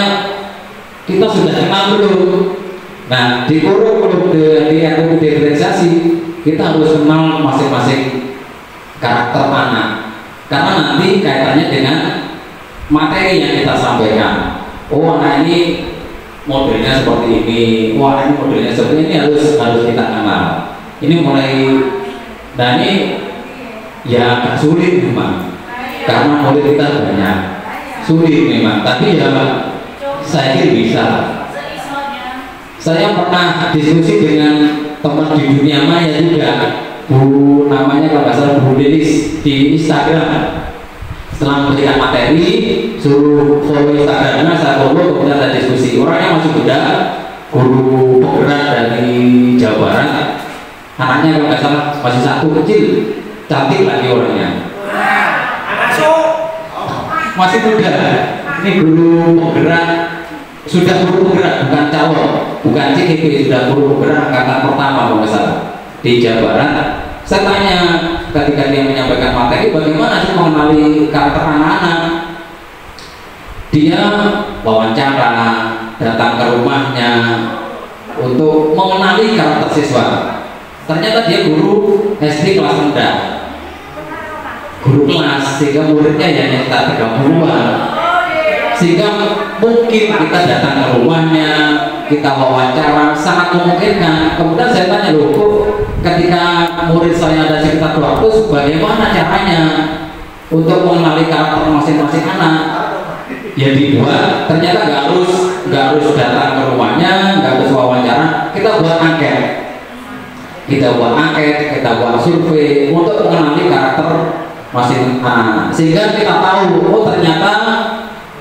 kita sudah kenal belum. Nah, di kurikulum di diferensiasi kita harus kenal masing-masing karakter anak, karena nanti kaitannya dengan materi yang kita sampaikan. Oh, anak ini modelnya seperti ini, wah ini modelnya seperti ini, harus kita kenal. Ini mulai, nah ini ya agak sulit memang, karena model kita banyak, sulit memang. Tapi ya saya kira bisa. Saya pernah diskusi dengan teman di dunia maya juga, Bu namanya kalau nggak salah Bu Lilis di Instagram. Setelah memberikan materi, suruh follow Instagramnya, saya follow, kemudian saya diskusi. Orangnya masih muda, guru penggerak dari Jawa Barat. Anaknya kalau nggak salah masih satu, kecil, cantik lagi orangnya. Masih muda. Ini guru penggerak. Sudah guru penggerak, bukan calon, bukan CGP, sudah guru penggerak angkatan pertama kalau nggak salah di Jawa Barat. Saya tanya ketika dia menyampaikan materi, bagaimana sih mengenali karakter anak-anak? Dia wawancara, datang ke rumahnya untuk mengenali karakter siswa. Ternyata dia guru SD kelas rendah, guru kelas, sehingga muridnya ya nyata 30-an. Sehingga mungkin kita datang ke rumahnya, kita wawancara, sangat memungkinkan. Kemudian saya tanya, loh kok ketika murid saya ada sekitar 200, bagaimana caranya untuk mengenali karakter masing-masing anak? Ya dibuat, ternyata nggak harus datang ke rumahnya, nggak harus wawancara, kita buat angket, kita buat survei untuk mengenali karakter masing-masing anak, sehingga kita tahu, oh ternyata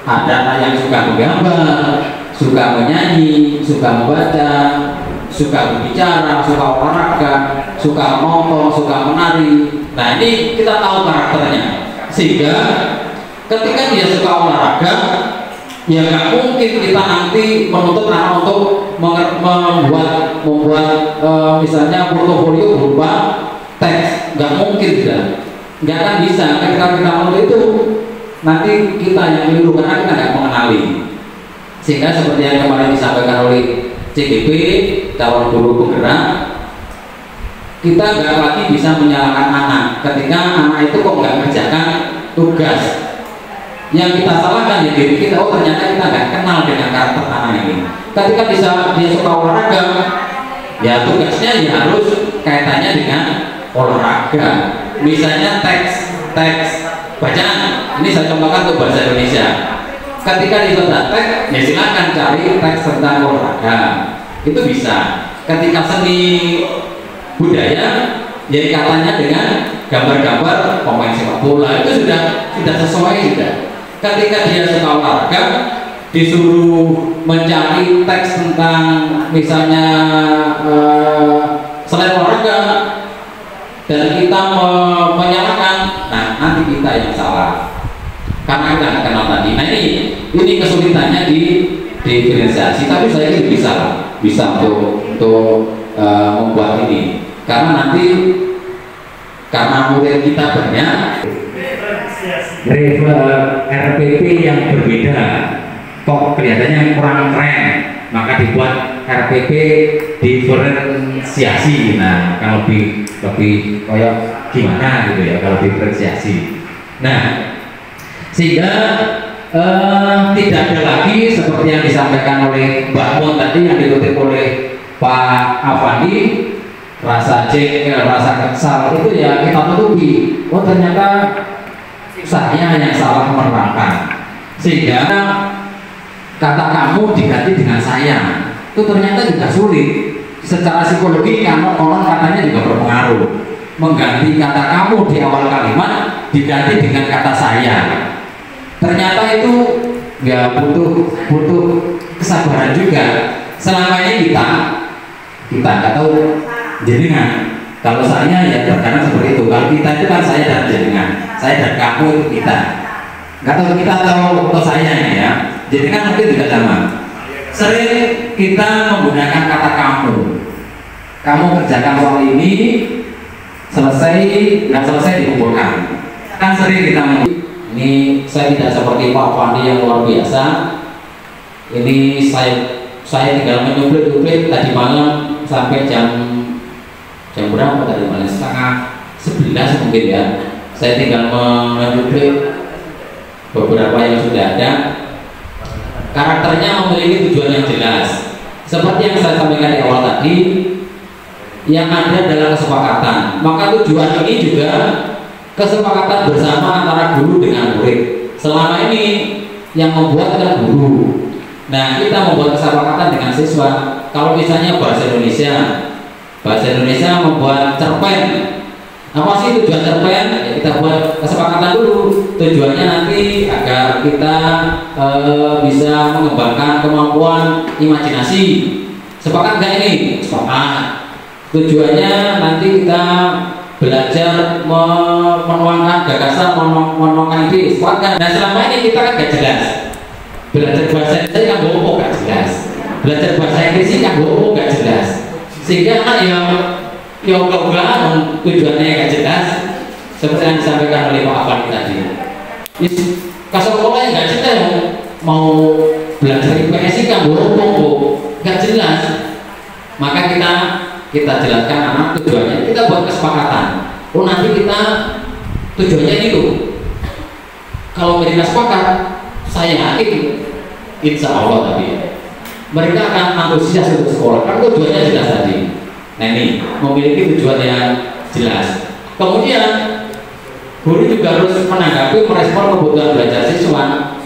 ada anak yang suka menggambar, suka menyanyi, suka membaca, suka berbicara, suka olahraga, suka menonton, suka menari. Nah ini kita tahu karakternya, sehingga ketika dia suka olahraga, ya nggak mungkin kita nanti menuntut anak untuk membuat misalnya portofolio berupa teks, nggak mungkin, nggak akan bisa. Ketika kita menuntut itu, nanti kita yang keliru karena kita nggak mengenali. Sehingga seperti yang kemarin disampaikan oleh CGP, calon guru penggerak, kita nggak lagi bisa menyalahkan anak ketika anak itu kok nggak mengerjakan tugas. Yang kita salahkan ya diri kita, oh ternyata kita nggak kenal dengan karakter anak ini. Ketika dia suka olahraga, ya tugasnya ya harus kaitannya dengan olahraga. Misalnya teks bacaan, ini saya contohkan untuk bahasa Indonesia. Ketika di teks, ya silakan cari teks tentang olahraga, itu bisa. Ketika seni budaya, ya katanya dengan gambar-gambar pemain sepak bola, itu sudah sesuai sudah. Ketika dia suka olahraga, disuruh mencari teks tentang misalnya selain olahraga, dan kita menyalahkan, nah nanti kita yang salah karena kita nggak kenal tadi. Nah ini kesulitannya di diferensiasi, tapi saya kira bisa untuk membuat ini, karena nanti karena murid kita banyak, RPP yang berbeda kok kelihatannya kurang keren, maka dibuat RPP diferensiasi. Nah kalau lebih kayak gimana gitu ya kalau diferensiasi. Nah sehingga tidak ada lagi seperti yang disampaikan oleh Mbak Mun tadi, yang dikutip oleh Pak Afandi, rasa kesal itu ya kita tutupi. Oh ternyata saya yang salah menerangkan, sehingga kata kamu diganti dengan saya, itu ternyata juga sulit. Secara psikologi konon katanya juga berpengaruh. Mengganti kata kamu di awal kalimat diganti dengan kata saya, ternyata itu ya butuh kesabaran juga. Selama ini kita nggak tahu jenengan. Kalau saya ya terkadang seperti itu. Kalau kita itu kan saya dan jenengan, saya dan kamu itu kita. Nggak tahu kita tahu saya ya. Jenengan mungkin juga sama. Sering kita menggunakan kata kamu. Kamu kerjakan soal ini, selesai nggak selesai dikumpulkan. Kan sering kita ini saya tidak seperti Pak Fandi yang luar biasa. Ini saya tinggal menyuplit tadi malam sampai jam berapa tadi malam, setengah 11 mungkin ya. Saya tinggal menyuplit beberapa yang sudah ada. karakternya memiliki tujuan yang jelas. Seperti yang saya sampaikan di awal tadi, yang ada adalah kesepakatan. Maka tujuan ini juga kesepakatan bersama antara guru dengan murid. Selama ini yang membuat adalah guru. Nah, kita membuat kesepakatan dengan siswa. Kalau misalnya bahasa Indonesia membuat cerpen. Apa sih tujuan cerpen? Ya, kita buat kesepakatan dulu. Tujuannya nanti agar kita bisa mengembangkan kemampuan imajinasi. Sepakat nggak ini? Sepakat. Tujuannya nanti kita belajar menuangkan gagasan, menuangkan ide. Sepakat. Nah, selama ini kita kan nggak jelas. Belajar bahasa Indonesia kan bohong nggak jelas. Belajar bahasa Inggris kan bohong nggak jelas. Sehingga yang ugal-ugalan tujuannya nggak jelas, seperti yang disampaikan oleh Pak Afan tadi. Kasar sekolah yang nggak jelas, mau belajar IPS kan bohong, nggak jelas. Maka kita jelaskan anak tujuannya, kita buat kesepakatan. Oh, nanti kita tujuannya itu. Kalau mereka sepakat, saya yakin, insya Allah tapi mereka akan antusias untuk sekolah. Kan tujuannya jelas tadi. Nah, ini memiliki tujuan yang jelas. Kemudian guru juga harus menanggapi, merespon kebutuhan belajar siswa.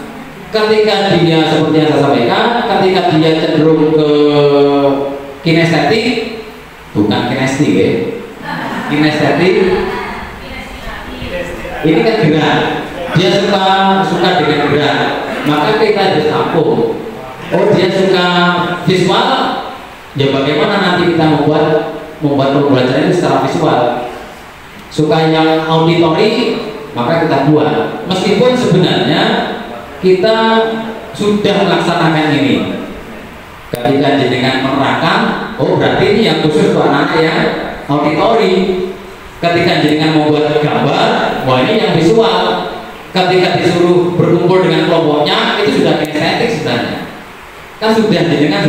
Ketika dia seperti yang saya sampaikan, ketika dia cenderung ke kinestetik, bukan kinestik ya, kinestetik, ini kan gerak. Dia suka dengan gerak, maka kita harus tampung. Oh, dia suka visual. Ya bagaimana nanti kita membuat pembelajaran itu secara visual. Suka yang auditori, maka kita buat. Meskipun sebenarnya kita sudah melaksanakan ini. Ketika jenengan menerangkan, oh berarti ini yang khusus untuk anak yang auditori. Ketika jenengan membuat gambar, wah ini yang visual. Ketika disuruh berkumpul dengan kelompoknya, itu sudah kinestetik sebenarnya. Kan sudah jenengan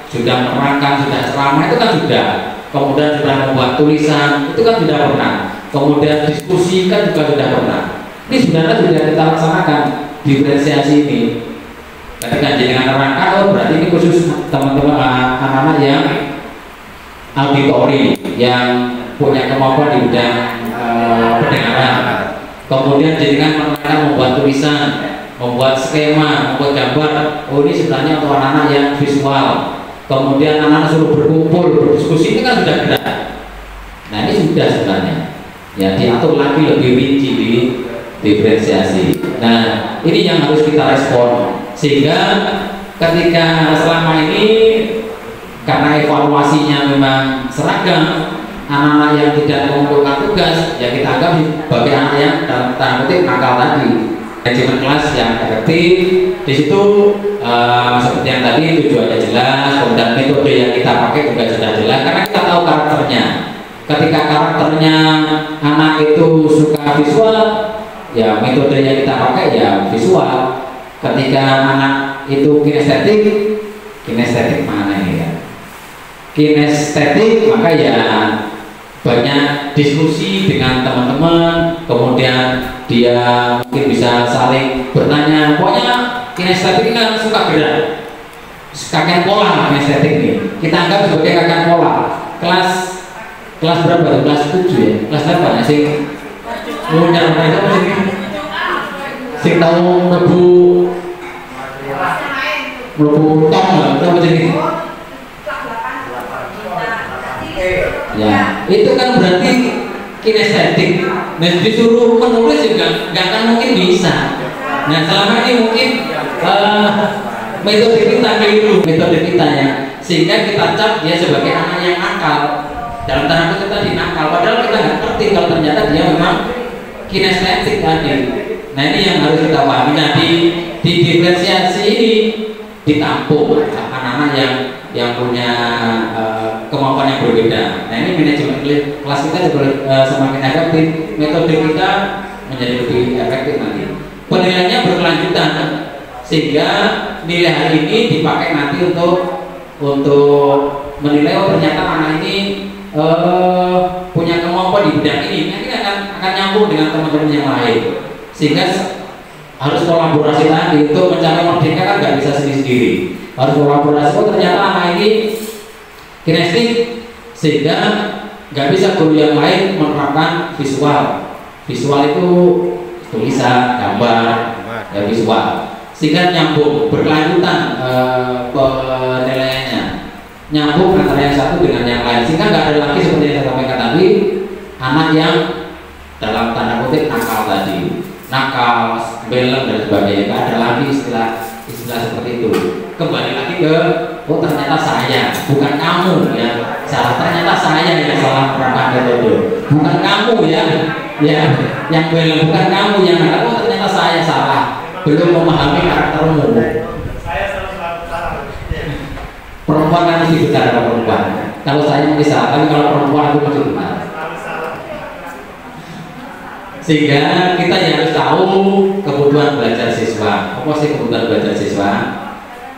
sudah menerangkan, sudah ceramah, itu kan sudah. Kemudian sudah membuat tulisan, itu kan sudah pernah. Kemudian diskusi kan juga sudah pernah. Ini sebenarnya sudah kita laksanakan diferensiasi ini. Ketika jenengan menerangkan, oh berarti ini khusus teman-teman anak-anak yang auditori, yang punya kemampuan di bidang pendengaran. Kemudian jenengan menerangkan, membuat tulisan, membuat skema, membuat gambar. Oh ini sebenarnya untuk anak-anak yang visual. Kemudian anak-anak suruh berkumpul, berdiskusi, ini kan sudah gerak. Nah ini sudah sebenarnya. Ya diatur lagi lebih rinci di diferensiasi. Nah ini yang harus kita respon. Sehingga ketika selama ini karena evaluasinya memang seragam, anak-anak yang tidak mengumpulkan tugas, ya kita anggap sebagai anak yang dalam tanda kutip nakal tadi. Manajemen kelas yang efektif, di situ seperti yang tadi tujuannya jelas, kemudian metode yang kita pakai juga sudah jelas karena kita tahu karakternya. Ketika karakternya anak itu suka visual, ya metode yang kita pakai ya visual. Ketika anak itu kinestetik mana ya? Kinestetik maka ya banyak diskusi dengan teman-teman, kemudian dia mungkin bisa saling bertanya. Pokoknya kinestetik kan suka gerak, kakek pola kinestetik ini kita anggap sebagai kakek pola. Kelas berapa? Kelas 7 ya? Kelas 8 ya? Sing ngunyar mereka sing tahu mlebu tong apa jadi? Ya, itu kan berarti kinestetik. Nah, disuruh menulis juga nggak akan mungkin bisa. Nah, selama ini mungkin metode kita keliru, metode kita ya, sehingga kita cap dia sebagai anak yang nakal. Dalam tanda kutip tadi nakal, padahal kita nggak ngerti kalau ternyata dia memang kinestetik tadi. Nah, ini yang harus kita pahami. Nah, di diferensiasi ini ditampung anak-anak yang punya kemampuan yang berbeda. Nah ini manajemen kelas kita juga semakin efektif, metode kita menjadi lebih efektif nanti. Penilaiannya berkelanjutan sehingga nilai hari ini dipakai nanti untuk menilai oh ternyata anak ini punya kemampuan di bidang ini. Nanti akan nyambung dengan teman-teman yang lain sehingga harus kolaborasi tadi. Untuk mencapai merdeka kan nggak bisa sendiri-sendiri, harus kolaborasi. Oh ternyata anak ini kinestetik, sehingga nggak bisa guru yang lain menerapkan visual. Visual itu tulisan, gambar, ya visual, sehingga nyambung, berkelanjutan penilaiannya, nyambung antara yang satu dengan yang lain, sehingga nggak ada lagi seperti yang saya sampaikan tadi, anak yang dalam tanda kutip nakal tadi, nakal, beleng dan sebagainya. Nggak ada lagi istilah seperti itu. Kembali lagi ke oh ternyata saya, bukan kamu ya salah, ternyata saya yang salah menerapkan metode, bukan kamu yang beleng, bukan kamu yang nakal, oh ternyata saya salah, belum memahami karaktermu. Perempuan kan mesti bicara sama perempuan. Kalau saya mesti salah, tapi kalau perempuan itu mesti benar. Sehingga kita yang harus tahu kebutuhan belajar siswa. Apa sih kebutuhan belajar siswa?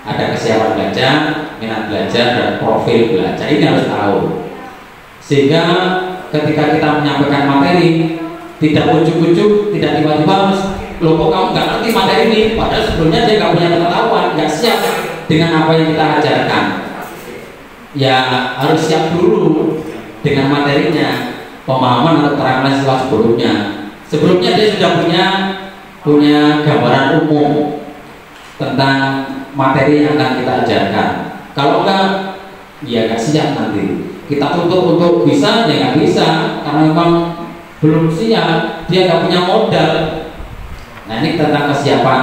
Ada kesiapan belajar, minat belajar, dan profil belajar. Ini harus tahu. Sehingga ketika kita menyampaikan materi, tidak ujuk-ujuk, tidak tiba-tiba, loh kok kamu nggak ngerti materi ini? Padahal sebelumnya dia nggak punya pengetahuan, nggak siap dengan apa yang kita ajarkan. Ya harus siap dulu dengan materinya, pemahaman atau keterangan siswa sebelumnya. Sebelumnya dia sudah punya gambaran umum tentang materi yang akan kita ajarkan. Kalau enggak, ya nggak siap nanti. Kita tuntut untuk bisa, ya nggak bisa, karena memang belum siap, dia nggak punya modal. Nah ini tentang kesiapan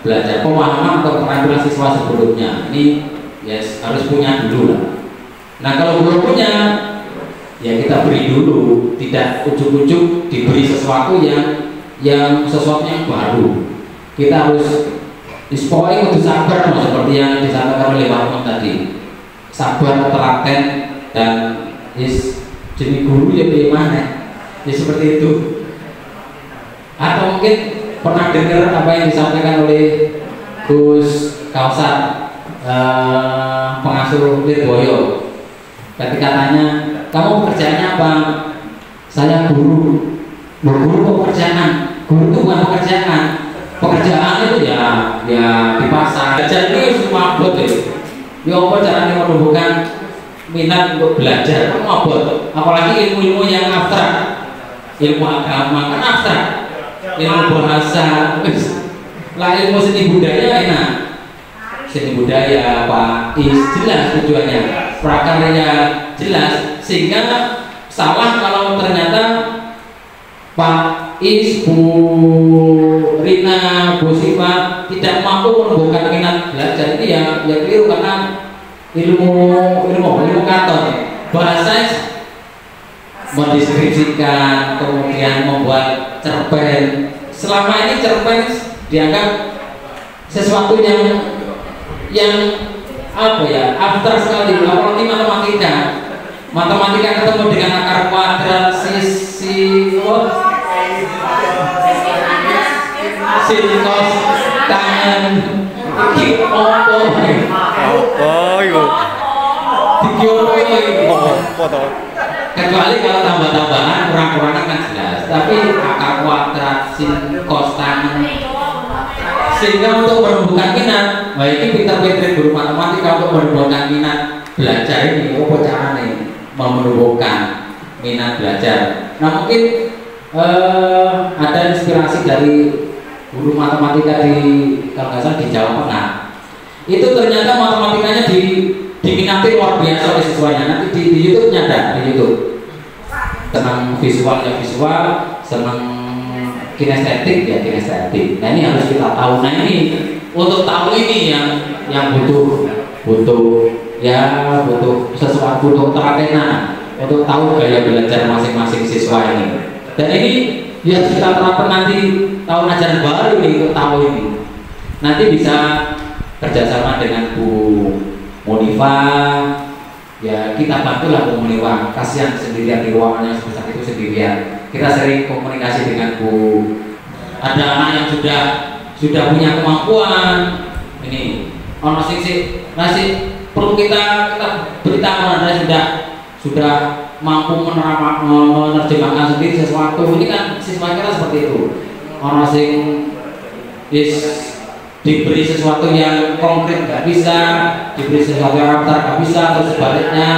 belajar, pemahaman atau keterampilan siswa sebelumnya. Ini yes, harus punya dulu lah. Nah kalau belum punya, ya kita beri dulu, tidak ujuk-ujuk diberi sesuatu yang sesuatu yang baru. Kita harus pokoknya untuk sabar, seperti yang disampaikan oleh Pak Mun tadi, sabar, telaten, dan jadi guru ya bagaimana, ya seperti itu. Atau mungkin pernah dengar apa yang disampaikan oleh Gus Kausar, pengasuh Lirboyo, ketika tanya, kamu pekerjaannya apa? Saya guru. Guru kok pekerjaan? Guru itu bukan pekerjaan. Pekerjaan itu ya di pasar. Belajar ini semua abot ya. Ya apa caranya menumbuhkan minat untuk belajar? Kamu abot. Apalagi ilmu-ilmu yang abstrak, ilmu agama kan abstrak, ilmu bahasa, lah ilmu seni budaya enak. Seni budaya Pak jelas tujuannya, prakarya jelas, sehingga salah kalau ternyata Pak Bu Rina, Bu Siva tidak mampu menumbuhkan minat belajar. Ini ya keliru, karena ilmu kantor, bahasa mendeskripsikan, kemudian membuat cerpen. Selama ini cerpen dianggap sesuatu yang apa ya, abstrak sekali. Apalagi matematika ketemu dengan akar kuadrat, sin, cos, tangan, iki kecuali kalau tambah-tambahan, kurang-kurangan kan jelas. Tapi akar kuadrat, sin, cos, tangan, sehingga untuk menumbuhkan minat, ini pinter-pinter guru matematika untuk menumbuhkan minat belajar ini, apa caranya menumbuhkan minat belajar. Nah mungkin ada inspirasi dari guru matematika kalau nggak salah di Jawa Tengah. Itu ternyata matematikanya diminati luar biasa oleh siswanya. Nanti di YouTube-nya ada, di YouTube. Senang visual ya visual, senang kinestetik ya kinestetik. Nah ini harus kita tahu. Nah ini untuk tahu ini yang butuh sesuatu, butuh telatenan untuk tahu gaya belajar masing-masing siswa ini. Dan ini ya kita terapkan nanti tahun ajaran baru nih untuk tahu ini. Nanti bisa kerjasama dengan Bu Monifa, ya kita bantulah Bu Monifa. Kasihan sendirian di ruangan yang sebesar itu sendirian. Kita sering komunikasi dengan Bu. Ada anak yang sudah punya kemampuan. Ini ono masih perlu kita beritahu, Anda sudah mampu menerjemahkan sendiri sesuatu. Ini kan siswa kita seperti itu. Orang sing diberi sesuatu yang konkret nggak bisa, diberi sesuatu yang abstrak nggak bisa, atau sebaliknya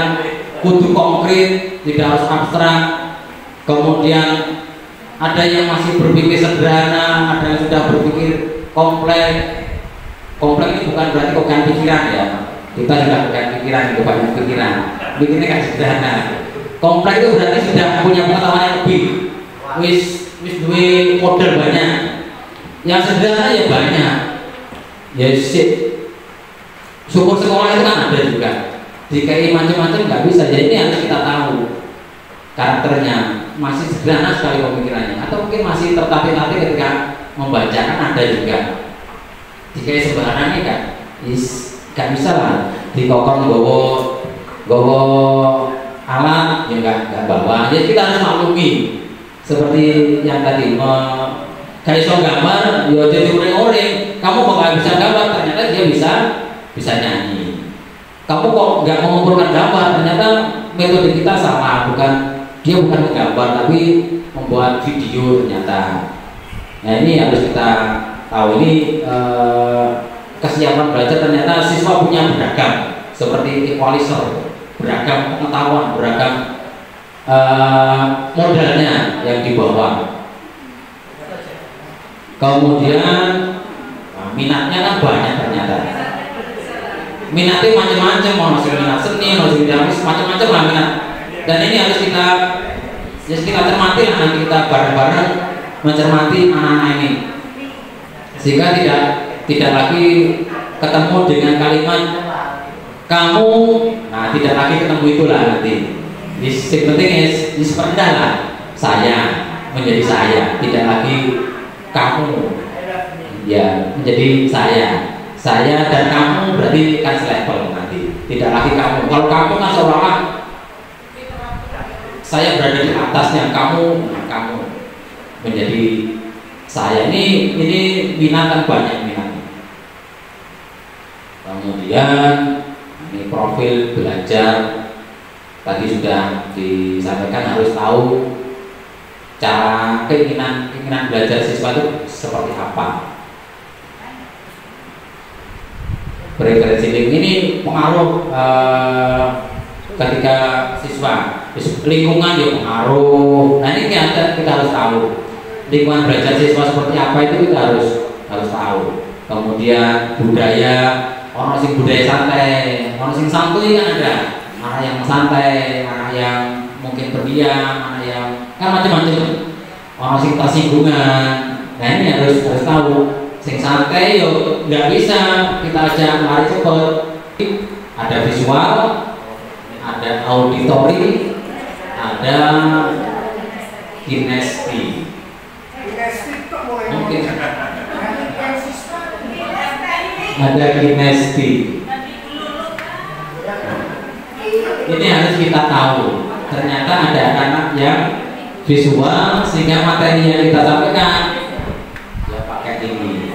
kudu konkret, tidak harus abstrak. Kemudian ada yang masih berpikir sederhana, ada yang sudah berpikir kompleks. Kompleks ini bukan berarti bukan pikiran ya, kita juga bukan pikiran, itu banyak pikiran, bikinnya kan sederhana. Kompleks itu berarti sudah punya pengetahuan yang lebih, wis duwe model banyak. Yang sederhana ya banyak, ya sip. Syukur sekolah itu kan ada juga, dikai macam-macam nggak bisa. Jadi ini harus kita tahu karakternya, masih sederhana sekali pemikirannya, atau mungkin masih tertatih-tatih ketika membacakan ada juga. Dikai sembarangan kan, nggak bisa lah. Dikokong gowo alat ya nggak bawa. Jadi kita harus maklumi seperti yang tadi kayak so gambar, ya jadi orang-orang. Kamu kok nggak bisa gambar, ternyata dia bisa nyanyi. Kamu kok nggak mengumpulkan gambar, ternyata metode kita sama, dia bukan menggambar tapi membuat video ternyata. Nah ini harus kita tahu, ini kesiapan belajar ternyata siswa punya beragam, seperti equalizer, beragam pengetahuan, beragam modalnya yang dibawa. Kemudian minatnya kan banyak ternyata. Minatnya macam-macam, mau masih minat seni, masih minat macam-macam lah minat. Dan ini harus kita cermati, nanti kita bareng-bareng mencermati anak-anak ini, sehingga tidak lagi ketemu dengan kalimat kamu, nah tidak lagi ketemu itulah nanti. Yang penting serendah lah, saya menjadi saya, tidak lagi kamu, ya menjadi saya dan kamu berarti kan selevel nanti, tidak lagi kamu. Kalau kamu kan seolah-olah saya berada di atasnya kamu, menjadi saya. Ini minat kan banyak minatnya. Kemudian ini profil belajar tadi sudah disampaikan, harus tahu cara keinginan belajar siswa itu seperti apa. Preferensi ini pengaruh ketika siswa, lingkungan juga pengaruh. Nah ini kita harus tahu lingkungan belajar siswa seperti apa, itu kita harus tahu. Kemudian budaya, orang sing budaya santai, orang sing santuy kan ada, anak yang santai, anak yang mungkin berdiam, anak yang kan macam-macam, orang sing tersinggungan. Nah ini harus tahu. Sing santai yo nggak bisa kita ajak lari cepet. Ada visual, ada auditori, ada kinesti. Mungkin ada kinesti. Ini harus kita tahu. Ternyata ada anak yang visual, sehingga materi yang kita sampaikan ya pakai ini.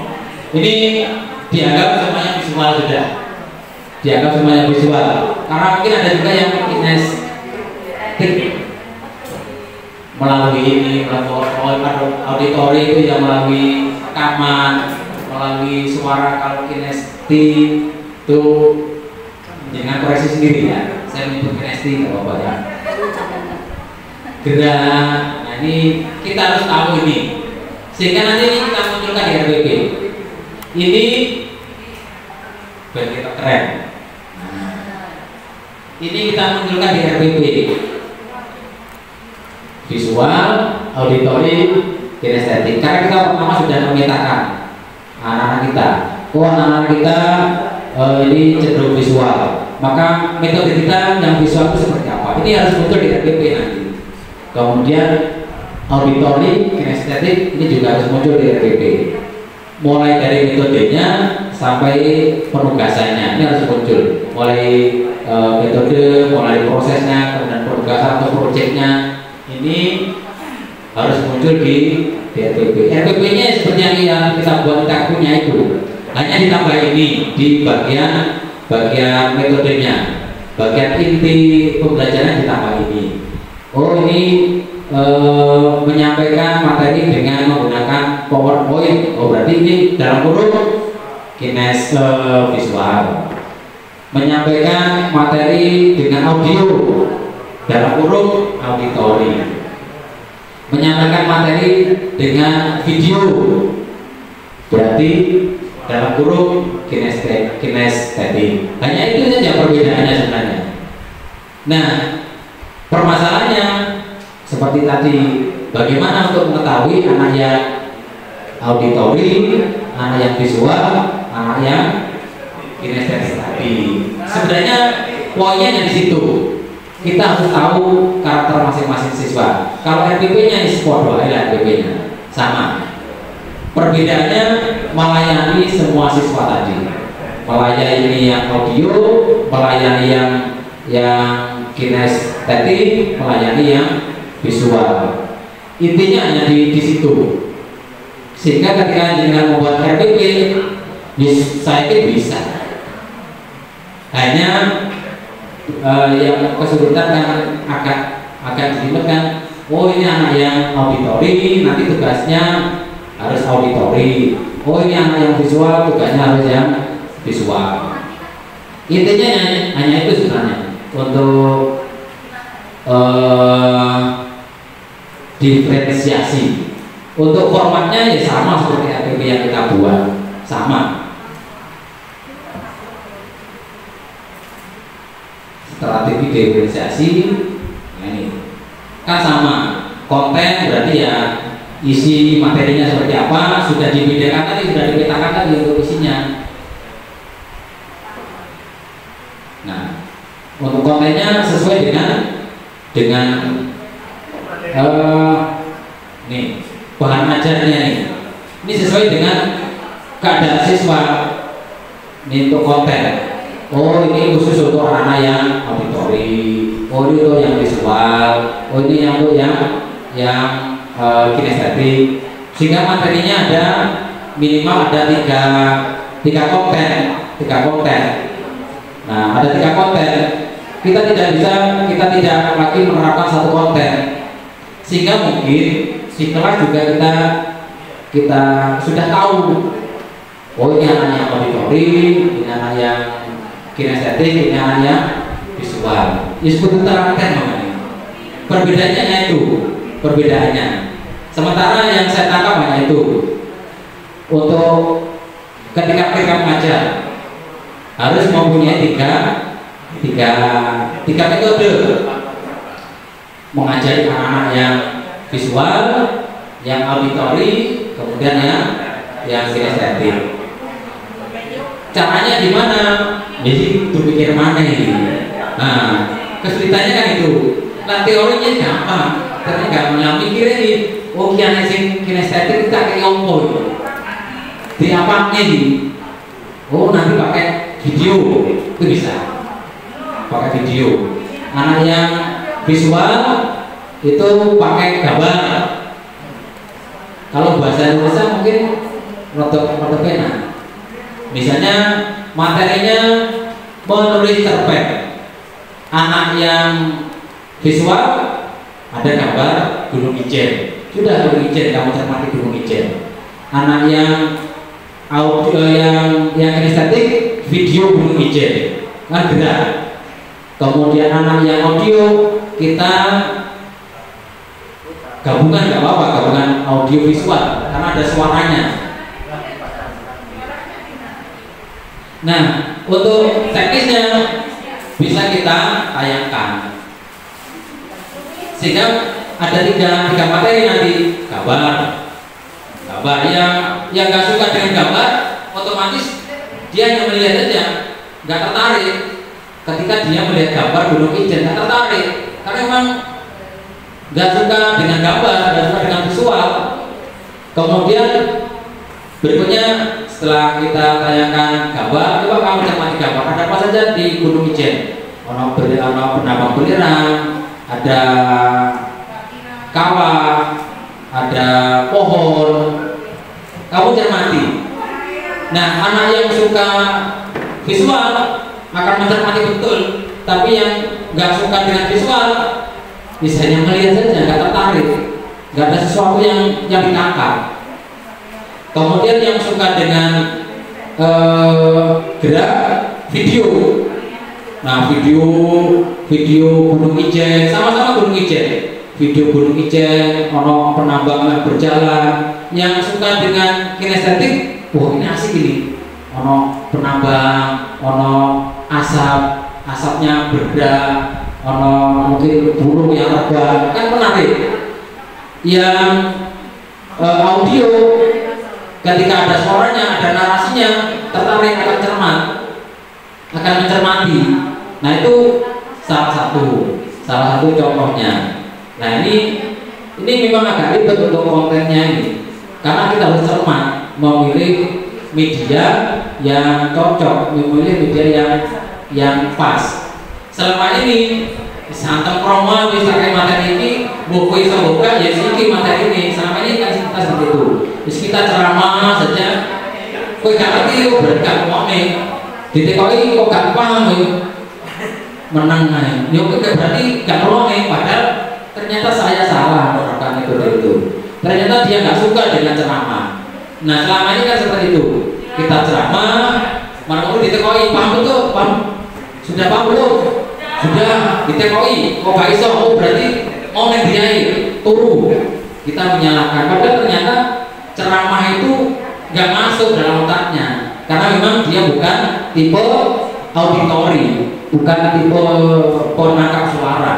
Ini dianggap semuanya visual sudah. Dianggap semuanya visual. Karena mungkin ada juga yang kinestetik, melalui ini, melalui auditori itu yang melalui rekaman, melalui suara. Kalau kinesti itu dengan koreksi sendiri ya. Saya menyebut kinesti nggak apa-apa ya. Gerak. Nah ini kita harus tahu ini, sehingga nanti ini kita munculkan di RPP. Ini biar kita keren. Ini kita munculkan di RPP. Visual, auditori, kinestetik. Karena kita pertama sudah memetakan anak-anak kita. Anak-anak kita ini cenderung visual. Maka metode kita yang visual itu seperti apa? Ini harus muncul di RPP nanti. Kemudian auditori, kinestetik ini juga harus muncul di RPP. Mulai dari metodenya sampai penugasannya ini harus muncul. Mulai metode, mulai prosesnya, kemudian penugasan atau proyeknya ini harus muncul di RPP. RPP-nya seperti yang kita buat, kita punya itu. Hanya ditambah ini di bagian metodenya, bagian inti pembelajaran ditambah ini. Oh ini menyampaikan materi dengan menggunakan PowerPoint. Oh berarti berarti ini dalam kurung visual. Menyampaikan materi dengan audio dalam kurung auditori. Menyampaikan materi dengan video berarti dalam kurung kinestetik. Hanya itu saja perbedaannya sebenarnya. Nah, permasalahannya seperti tadi, bagaimana untuk mengetahui anak yang auditori, anak yang visual, anak yang kinestetik tadi. Sebenarnya poinnya di situ. Kita harus tahu karakter masing-masing siswa. Kalau RPP-nya podo lah, RPP-nya sama. Perbedaannya melayani semua siswa tadi. Melayani yang audio, melayani yang kinestetik, melayani yang visual. Intinya hanya di situ. Sehingga ketika dengan membuat RPP, saya kira bisa. Hanya yang kesulitan kan agak dilibatkan. Oh, ini anak yang auditori, nanti tugasnya harus auditori. Oh, ini anak yang visual, tugasnya harus yang visual. Intinya hanya itu sebenarnya untuk diferensiasi. Untuk formatnya ya sama seperti RPP yang kita buat, sama. Strategi diferensiasi, nah ini kan sama. Konten berarti ya isi materinya seperti apa sudah dibedakan tadi, sudah dipetakan tadi untuk isinya. Nah, untuk kontennya sesuai dengan nih bahan ajarnya nih. Ini sesuai dengan keadaan siswa. Ini untuk konten. Oh, ini khusus untuk anak yang auditori. Oh, ini untuk yang visual. Oh, ini yang untuk yang kinestetik. Sehingga materinya ada minimal ada tiga konten. Nah, ada 3 konten. Kita tidak lagi menerapkan satu konten. Sehingga mungkin si kelas juga kita sudah tahu. Oh, ini anak yang auditori, ini anak yang kinestetik, ini anak yang visual. Disebut karakter namanya. Perbedaannya itu, perbedaannya. Sementara yang saya tangkap hanya itu. Untuk ketika mereka mengajar harus mempunyai tiga metode mengajari anak-anak yang visual, yang auditori, kemudian yang kinestetik. Caranya gimana? Jadi berpikir mana ini? Nah, kesulitannya kan itu. Nah, teorinya gampang, tapi nggak mikirin. Oh, kinestetik kita kayak ompo di apa nih? Oh, nanti pakai video itu bisa. Pakai video. Anak yang visual itu pakai gambar. Kalau bahasa Indonesia mungkin rotok pena. Misalnya materinya menulis cerpen. Anak yang visual ada gambar Gunung Ijen. Sudah Gunung Ijen, kamu cermati Gunung Ijen. Anak yang audio yang kinestetik video Gunung Ijen. Kan gerak. Kemudian anak yang audio kita gabungan nggak apa-apa, gabungan audio visual karena ada suaranya. Nah, untuk teknisnya bisa kita tayangkan sehingga ada tiga materi nanti. Gambar yang nggak suka dengan gambar otomatis dia hanya melihat saja, nggak tertarik. Ketika dia melihat gambar Gunung Ijen nggak tertarik karena memang nggak suka dengan gambar, nggak suka dengan visual. Kemudian berikutnya setelah kita tayangkan gambar, coba kamu cermati gambar. Ada apa saja di Gunung Ijen? Ono penambang belerang, ada kawah, ada pohon. Kamu cermati. Nah, anak yang suka visual akan mencermati betul, tapi yang nggak suka dengan visual misalnya melihat saja, nggak tertarik, nggak ada sesuatu yang ditangkap. Kemudian yang suka dengan gerak video. Nah, video Gunung Ijen, sama-sama Gunung Ijen. Video Gunung Ijen, ono penambangan berjalan. Yang suka dengan kinestetik, wah ini asik ini. Ono penambang, ono asapnya bergerak, ono mungkin burung yang terbang, kan menarik. Yang audio, ketika ada suaranya, ada narasinya, tertarik, akan cermat, akan mencermati. Nah itu salah satu contohnya. Nah ini memang agak ribet untuk kontennya ini, karena kita harus cermat memilih media yang cocok, memilih media yang pas. Selama ini santai promo bisa pakai materi ini, buku bisa buka ya sih materi ini. Selama ini kan kita seperti itu. Terus kita ceramah saja, kok gak ngerti kok berkat ngomong, ditekoi kok gak paham menang aja. Ya berarti gak ngomong, padahal ternyata saya salah menerapkan itu. Ternyata dia nggak suka dengan ceramah. Nah selama ini kan seperti itu. Kita ceramah, mana perlu ditekoi, paham betul, paham? Sudah paham belum? Sudah ditekoi, kok gak iso? Oh berarti mau ngebiayai, turu. Kita menyalahkan. Padahal ternyata ceramah itu nggak masuk dalam otaknya, karena memang dia bukan tipe auditori, bukan tipe penangkap suara.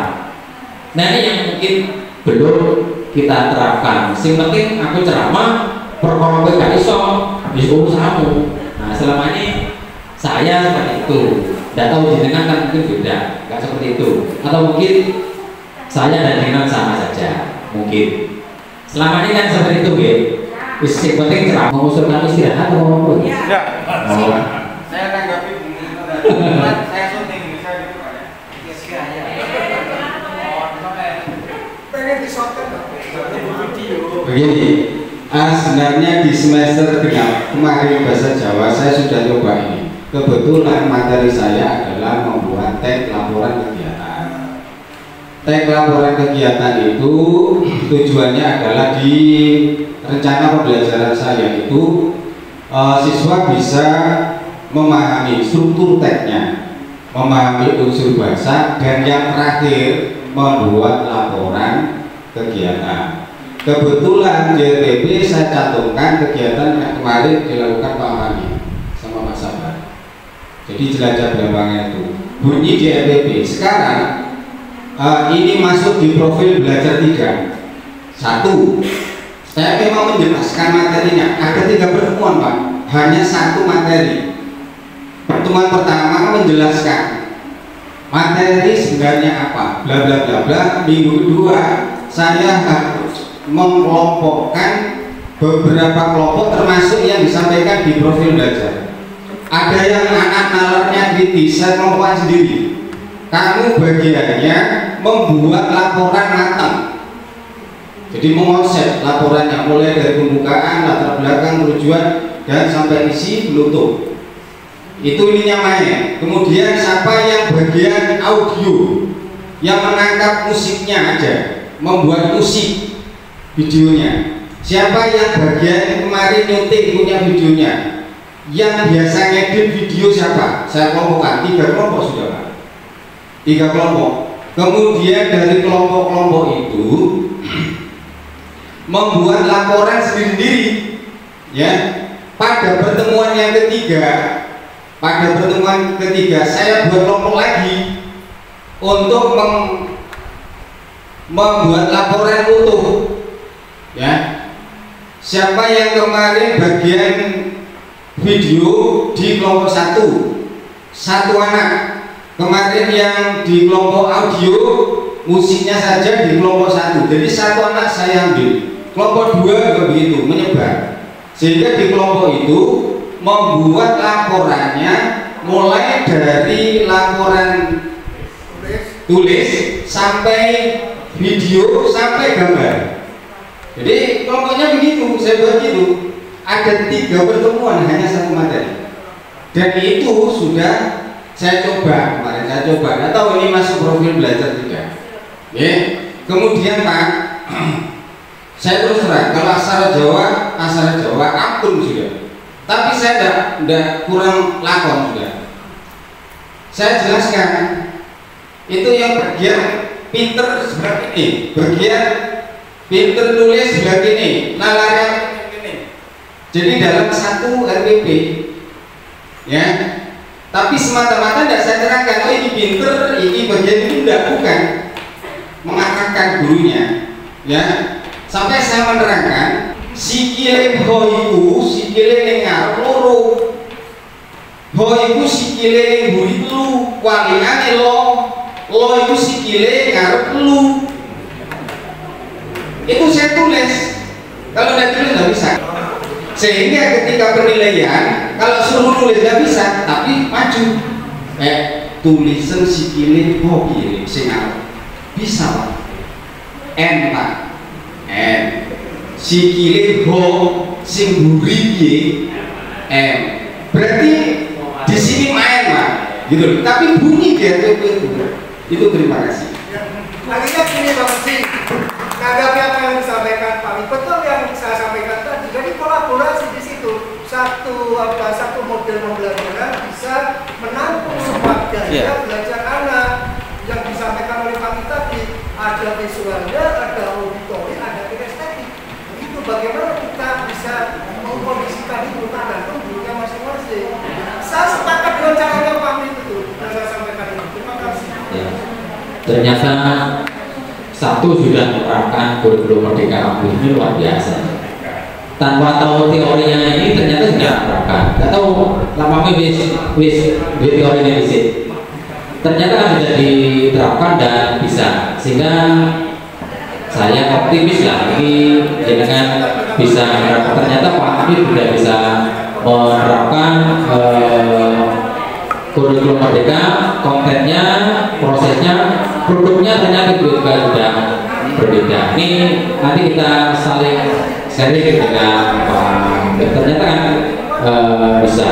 Nah ini yang mungkin belum kita terapkan. Yang penting aku ceramah, perkara kowe gak iso, wis urusanmu. Nah selama ini saya seperti itu. Tidak tahu jenengan kan mungkin beda, nggak seperti itu. Atau mungkin saya dan jenengan sama saja, mungkin. Selama ini kan seperti itu ya. Wis yang penting ceramah. Mengusulkan istirahat atau mau? Ya. Oh. Saya tanggapi saya syuting bisa gitu kan ya. Begini, sebenarnya di semester genap kemarin bahasa Jawa saya sudah coba ini. Kebetulan materi saya adalah membuat tag laporan kegiatan. Tag laporan kegiatan itu tujuannya adalah di rencana pembelajaran saya itu siswa bisa memahami struktur tagnya, memahami unsur bahasa, dan yang terakhir membuat laporan kegiatan. Kebetulan di RTP saya cantumkan kegiatan yang kemarin dilakukan Pak Mani sama Mas Sabar. Jadi jelajah belambangan itu bunyi di RTP. Sekarang ini masuk di profil belajar 3. 1. Saya memang menjelaskan materinya. Ada 3 pertemuan Pak, hanya 1 materi. Pertemuan pertama menjelaskan materi sebenarnya apa, bla bla bla bla. Minggu kedua saya harus mengelompokkan beberapa kelompok termasuk yang disampaikan di profil belajar. Ada yang anak nalarnya kritis, saya kelompokkan sendiri. Kamu bagiannya membuat laporan matang. Jadi mengonsep laporannya mulai dari pembukaan, latar belakang, tujuan, dan sampai isi penutup. Itu ininya main. Kemudian siapa yang bagian audio, yang menangkap musiknya aja, membuat musik videonya. Siapa yang bagian kemarin nyunting punya videonya, yang biasa ngedit video siapa? Saya kelompokkan 3 kelompok sudah Pak. 3 kelompok. Kemudian dari kelompok-kelompok itu membuat laporan sendiri-sendiri. Ya. Pada pertemuan yang ketiga, saya buat kelompok lagi untuk membuat laporan utuh. Ya. Siapa yang kemarin bagian video di kelompok 1 anak. Kemarin yang di kelompok audio musiknya saja di kelompok 1. Jadi 1 anak saya ambil. Kelompok 2 juga begitu, menyebar. Sehingga di kelompok itu membuat laporannya mulai dari laporan tulis sampai video sampai gambar. Jadi kelompoknya begitu, saya buat gitu. Ada 3 pertemuan hanya 1 materi. Dan itu sudah saya coba kemarin, nggak tahu ini masuk profil belajar tidak. Kemudian Pak, saya terus terang kalau aksara Jawa aksara Jawa ampun sudah. Tapi saya tidak kurang lakon juga. Saya jelaskan itu yang bagian pinter sebelah ini, bagian pinter nulis sebelah ini, nalarnya ini. Jadi dalam satu RPP, ya. Tapi semata-mata tidak saya terangkan, oh ini pinter, ini bagian ini tidak, bukan. Mengarahkan gurunya, ya. Sampai saya menerangkan, sikile hoiku, sikile nengar loro. Hoiku sikile nengguri telu, waliane lo itu sikile ngarep lu. Itu saya tulis. Kalau tidak tulis nggak bisa. Sehingga ketika penilaian, kalau suruh nulis nggak bisa, tapi maju. Tulisan sikile hoki sing ngarep bisa Pak. N Pak. N. Sikile ho sing mburi piye? M. Berarti di sini main Pak. Gitu. Tapi bunyi dia itu terima kasih. Akhirnya gini Bang Sih, menanggapi apa yang disampaikan Pak Wi, betul yang saya sampaikan tadi. Jadi kolaborasi di situ, satu model pembelajaran bisa menampung sebuah gaya belajar anak yang disampaikan oleh Pak Wi tadi. Ada visualnya, ada auditori, ada kinestetik. Begitu bagaimana kita bisa mengkondisikan itu tergantung gurunya masing-masing. Saya sepakat dengan caranya Pak Wi itu yang saya sampaikan ini. Terima kasih. Ya. Ternyata satu sudah menerapkan kurikulum Merdeka Kampus ini luar biasa. Tanpa tahu teorinya ini ternyata sudah menerapkan. Tidak tahu lama wis teorinya di sini. Ternyata sudah diterapkan dan bisa. Sehingga saya optimis lah ini dengan bisa menerapkan. Ternyata Pak Amir sudah bisa menerapkan kurikulum Merdeka, kontennya, prosesnya, produknya ternyata juga sudah berbeda. Ini nanti kita saling sharing dengan Pak. Ternyata kan bisa.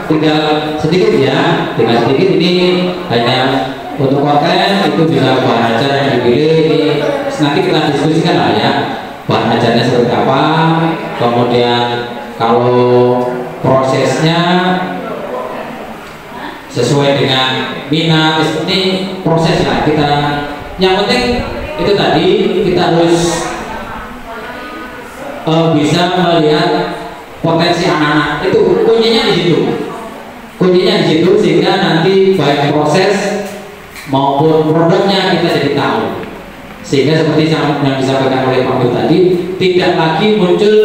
Tinggal sedikit ya, dengan sedikit ini hanya untuk konten itu bisa bahan ajar yang dipilih. Ini nanti kita diskusikan lah ya, bahan ajarnya seperti apa, kemudian kalau prosesnya sesuai dengan minat, ini proses lah kita. Yang penting itu tadi kita harus bisa melihat potensi anak-anak. Itu kuncinya di situ. Kuncinya di situ sehingga nanti baik proses maupun produknya kita jadi tahu. Sehingga seperti yang disampaikan oleh Pak Bud tadi, tidak lagi muncul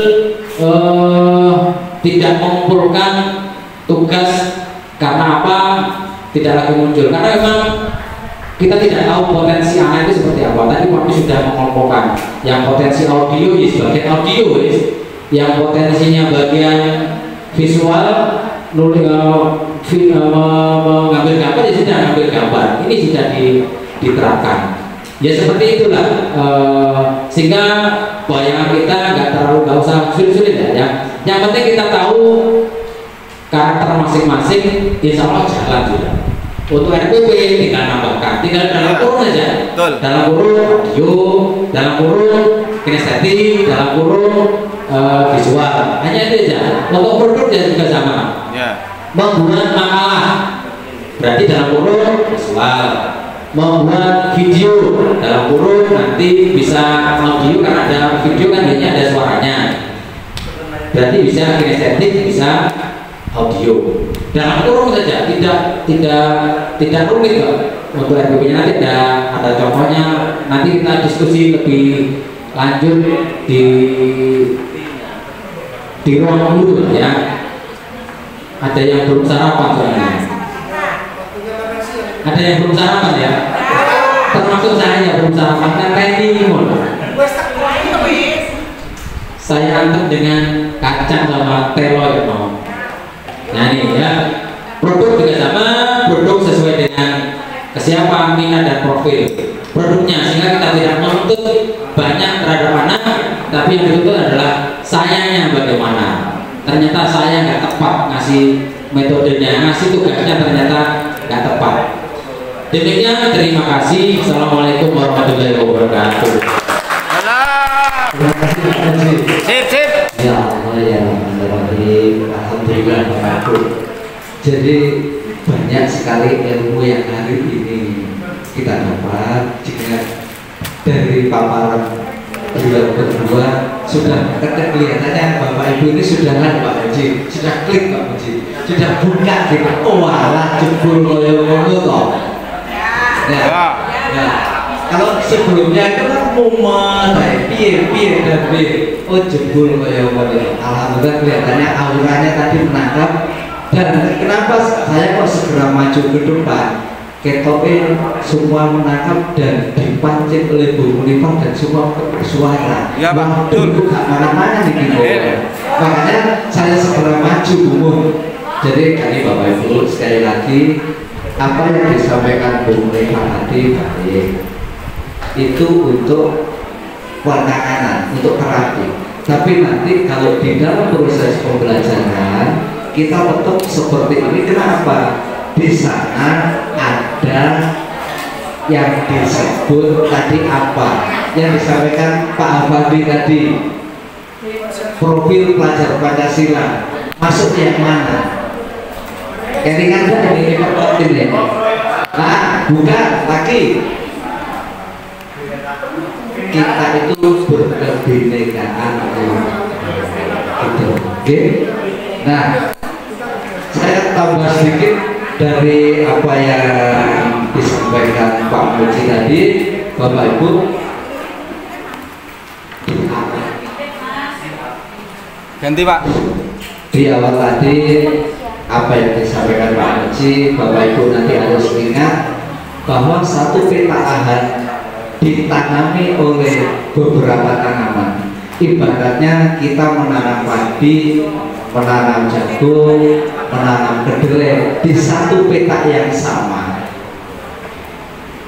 tidak mengumpulkan tugas karena apa tidak lagi muncul, karena memang kita tidak tahu potensi anak itu seperti apa. Tadi Pak sudah mengelompokkan yang potensi audio ya sebagai audio, yang potensinya bagian visual mengambil gambar ya sudah mengambil gambar, ini sudah diterapkan. Ya seperti itulah, sehingga bayangan kita nggak usah sulit-sulit ya. Yang penting kita tahu karakter masing-masing, insya Allah jalan juga. Untuk RPP tinggal nambahkan, tinggal dalam kurung aja. Betul. Dalam kurung audio, dalam kurung kinestetik, dalam kurung visual. Hanya itu aja. Untuk produk ya juga sama. Yeah. Membuat makalah, berarti dalam kurung visual. Membuat video dalam kurung nanti bisa audio karena ada video kan hanya ada suaranya, berarti bisa kinestetik, bisa audio dalam kurung saja, tidak rumit kok. Untuk RPP nya nanti ada contohnya, nanti kita diskusi lebih lanjut di ruang guru ya. Ada yang belum sarapan soalnya. Ada yang belum sarapan ya? Termasuk saya belum sarapan kan training saya antar dengan kacang sama telur ya mau. Nah ini ya, produk juga sama, produk sesuai dengan kesiapan, minat dan profil produknya, sehingga kita tidak menuntut banyak terhadap anak, tapi yang dituntut adalah sayangnya bagaimana. Ternyata saya nggak tepat ngasih metodenya, ngasih tugasnya ternyata nggak tepat. Demikian, terima kasih. Assalamualaikum warahmatullahi wabarakatuh. Sip, sip. Ya Allah ya Alhamdulillah Bapak Ibu. Jadi banyak sekali ilmu yang hari ini kita dapat jika dari paparan beliau berdua sudah kelihatannya Bapak Ibu ini sudah Pak Haji, sudah klik Pak Haji, sudah buka gitu. Oh alah jebul koyo ngono toh. Nah, kalau sebelumnya itu kan mumet, piye dan piye. Oh jebul koyo ngono. Alhamdulillah kelihatannya auranya tadi menangkap. Dan kenapa saya kok segera maju ke depan? Ketoknya semua menangkap dan dipancing oleh Bu Munifah dan semua bersuara. Ya Pak, betul. Gak mana-mana nih gitu. Makanya saya segera maju Bu. Jadi kali Bapak Ibu sekali lagi apa yang disampaikan Bu Munifah tadi baik. Itu untuk warna kanan, untuk terapi. Tapi nanti kalau di dalam proses pembelajaran kita tetap seperti ini. Kenapa? Di sana ada yang disebut tadi apa? Yang disampaikan Pak Afandi tadi, profil pelajar Pancasila. Masuk yang mana? Ini kan ini perkotin ya. Nah, bukan lagi. Kita itu berkebinekaan gitu. Oke? Nah, saya tambah sedikit dari apa yang disampaikan Pak Muji tadi, Bapak Ibu. Ganti Pak. Di awal tadi apa yang disampaikan Pak Muji, Bapak Ibu nanti harus ingat bahwa satu peta lahan ditanami oleh beberapa tanaman. Ibaratnya kita menanam padi, menanam jagung, menanam kedelai di satu peta yang sama.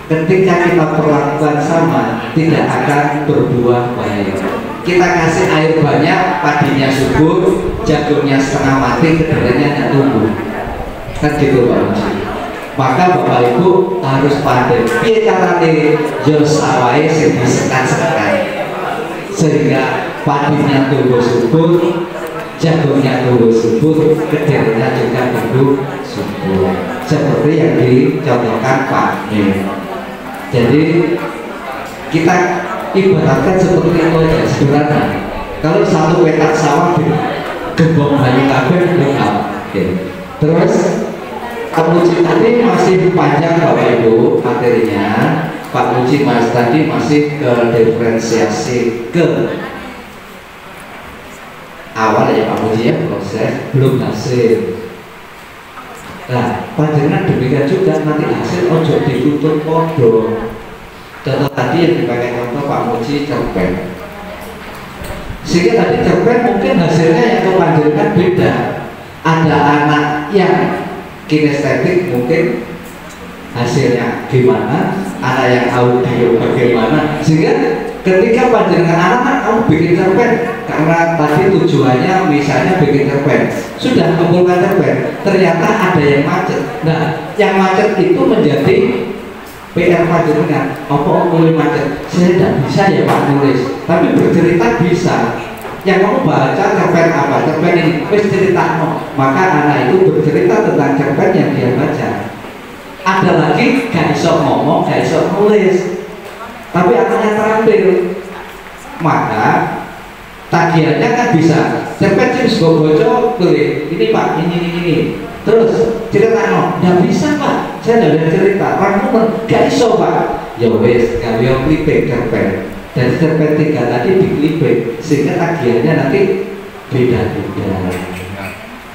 Ketika kita perlakukan sama, tidak akan berbuah baik. Kita kasih air banyak, padinya subur, jagungnya setengah mati, kedelainya tidak tumbuh. Kan gitu Pak Haji. Maka Bapak Ibu harus pandai. Piye carane yo sawahe sing disekat-sekat sehingga padinya tumbuh subur, jagungnya tumbuh subur, kedelainya juga tumbuh subur. Seperti yang dicontohkan Pak Min. Jadi kita ibaratkan seperti itu aja sederhana. Kalau satu petak sawah gembong banyu kabeh lengkap. Terus Pak Muji tadi masih panjang Bapak Ibu materinya. Pak Muji Mas tadi masih ke diferensiasi ke awal ya Pak Muji ya, proses belum hasil. Nah, panjenengan demikian juga nanti hasil ojo ditutup podo. Contoh tadi yang dipakai contoh Pak Muji cerpen. Sehingga tadi cerpen mungkin hasilnya yang ke panjenengan beda. Ada anak yang kinestetik mungkin hasilnya gimana, ada yang audio bagaimana, sehingga ketika panjenengan anak kamu bikin cerpen karena tadi tujuannya misalnya bikin cerpen, sudah kumpulkan cerpen, ternyata ada yang macet. Nah, yang macet itu menjadi PR panjenengan. Apa mulai macet? Saya tidak bisa ya Pak nulis, tapi bercerita bisa. Yang kamu baca cerpen apa? Cerpen ini, wis cerita no. Maka anak itu bercerita tentang cerpen yang dia baca. Ada lagi gak iso ngomong, gak iso nulis, tapi anaknya terampil. Maka tagihannya kan bisa. Cerpen jenis bojo tulis, ini Pak, ini. Terus cerita no, nggak bisa Pak. Saya nggak bisa cerita. Rangkuman, gak iso Pak. Ya wes, kami yang klipik cerpen. Dari cerpen 3 tadi diklipik, sehingga tagihannya nanti beda-beda.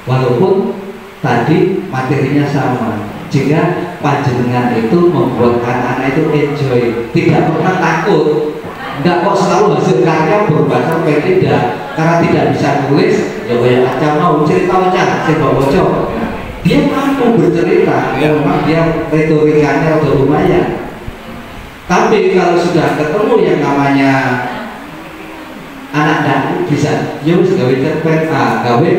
Walaupun tadi materinya sama, jika panjenengan itu membuat anak-anak itu enjoy, tidak pernah takut. Enggak kok selalu hasil karya berubah sampai tidak, karena tidak bisa nulis, ya kayak aja mau cerita aja, coba bocor. Dia mampu bercerita, memang dia retorikanya udah lumayan. Tapi kalau sudah ketemu yang namanya anak daku bisa, yuk gawe cerpen, gawe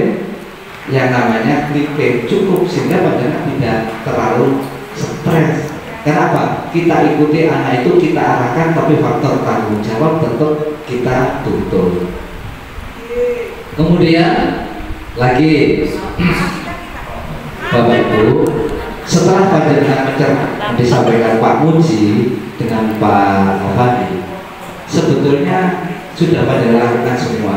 yang namanya clipping cukup sehingga panjenengan tidak terlalu stres. Kenapa? Kita ikuti anak itu, kita arahkan, tapi faktor tanggung jawab tetap kita tuntut. Kemudian lagi Bapak Ibu, setelah panjenengan disampaikan Pak Muji dengan Pak Afandi, sebetulnya sudah panjenengan lakukan semua.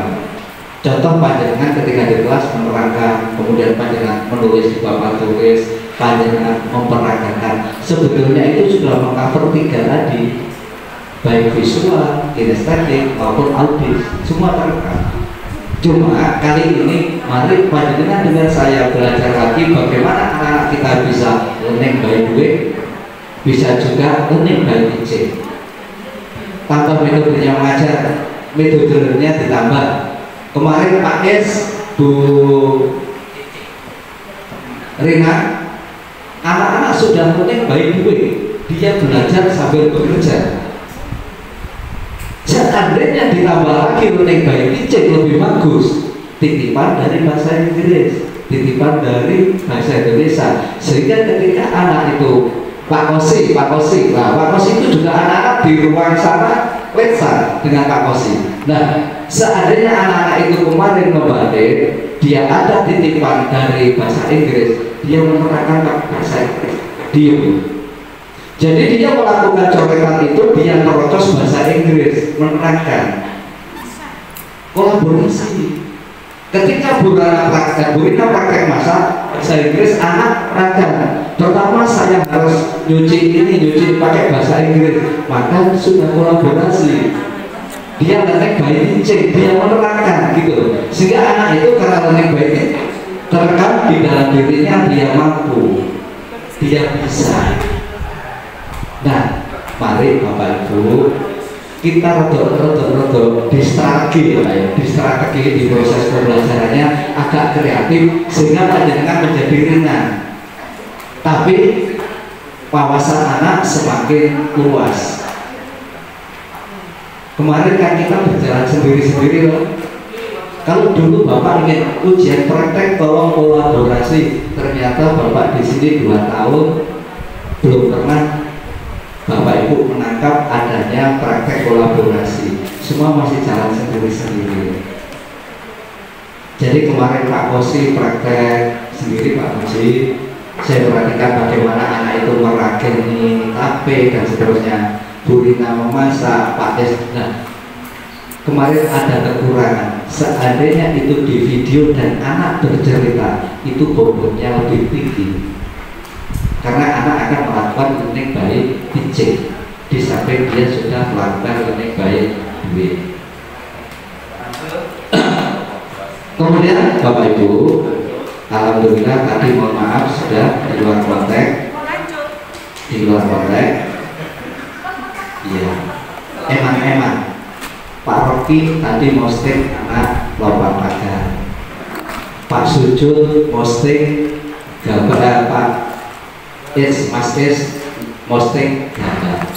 Contoh panjenengan ketika di kelas menerangkan, kemudian panjenengan menulis di papan tulis, panjenengan memperagakan. Sebetulnya itu sudah mengcover 3 tadi, baik visual, kinestetik maupun audis, semua terekam. Cuma kali ini mari panjenengan dengan saya belajar lagi bagaimana anak-anak kita bisa learning by doing, bisa juga learning by teaching. Tanpa metodenya mengajar, metodenya ditambah. Kemarin Pak Es, Bu Rina, anak-anak sudah learning by doing, dia belajar sambil bekerja. Seandainya ditambah lagi learning by teaching lebih bagus, titipan dari bahasa Inggris, titipan dari bahasa Indonesia, sehingga ketika anak itu Pak Kosi, nah Pak Kosi itu juga anak-anak di ruang sana lensa dengan Pak Kosi. Nah, seandainya anak-anak itu kemarin membalik, dia ada titipan dari bahasa Inggris, dia menerangkan bahasa Inggris, diem. Jadi dia melakukan coretan itu, dia merocos bahasa Inggris, menerangkan kolaborasi. Ketika Bu Rina praktek masak bahasa Inggris, anak ragan. Pertama saya harus nyuci pakai bahasa Inggris, maka sudah kolaborasi. Dia learning by teaching, dia menerangkan gitu. Sehingga anak itu karena learning by teaching terekam di dalam dirinya, dia mampu, dia bisa. Nah, mari Bapak Ibu, kita rodok distrategi di proses pembelajarannya agak kreatif sehingga panjenengan menjadi ringan. Tapi wawasan anak semakin luas. Kemarin kan kita berjalan sendiri-sendiri loh. Kalau dulu Bapak ingin ujian praktek tolong kolaborasi, ternyata Bapak di sini 2 tahun belum pernah Bapak Ibu menangkap adanya praktek kolaborasi. Semua masih jalan sendiri-sendiri. Jadi kemarin Pak Kosi praktek sendiri, Pak Muji, saya perhatikan bagaimana anak itu merageni tape dan seterusnya. Bu Rina memasak, Pak Des. Nah, kemarin ada kekurangan. Seandainya itu di video dan anak bercerita, itu bobotnya lebih tinggi. Karena anak akan melakukan learning by teaching, di samping dia sudah melakukan learning by doing. Kemudian Bapak Ibu, alhamdulillah tadi mohon maaf sudah di luar konteks. Iya, eman Pak Rocky tadi posting anak lompat pagar, Pak Sujud posting gambar, Pak Mas Is posting gambar.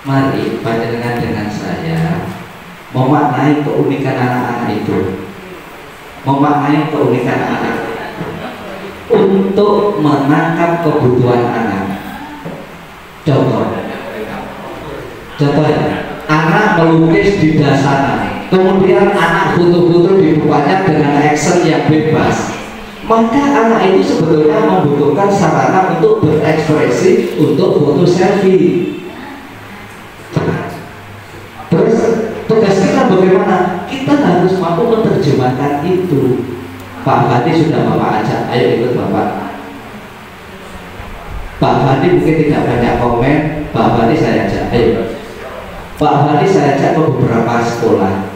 Mari panjenengan dengan saya memaknai keunikan anak-anak itu, memaknai keunikan anak untuk menangkap kebutuhan anak. Contohnya, anak melukis di dasar, kemudian anak foto-foto di bukanya dengan action yang bebas. Maka anak itu sebetulnya membutuhkan sarana untuk berekspresi, untuk foto selfie. Terus tugas kita bagaimana? Kita harus mampu menerjemahkan itu. Pak Fadi sudah Bapak ajak, ayo ikut Bapak. Pak Fadi mungkin tidak banyak komen, Pak Fadi saya ajak, ayo. Pak Fadi saya ajak ke beberapa sekolah.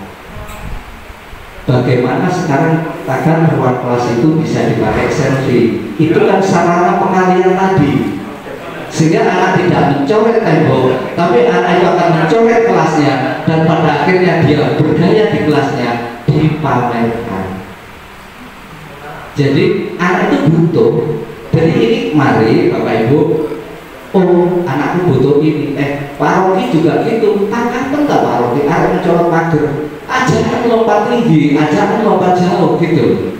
Bagaimana sekarang takkan ruang kelas itu bisa dipakai selfie? Itu kan sarana pengalian tadi. Sehingga anak tidak mencoret tembok, tapi anak itu akan mencoret kelasnya, dan pada akhirnya dia berdaya di kelasnya, dipamerkan. Jadi anak itu butuh. Jadi ini mari Bapak Ibu, oh anakku butuh ini. Pak Rocky juga gitu. Takkan enggak Pak Rocky, anak mencolot pagar, ajaran lompat tinggi, ajaran lompat jauh gitu.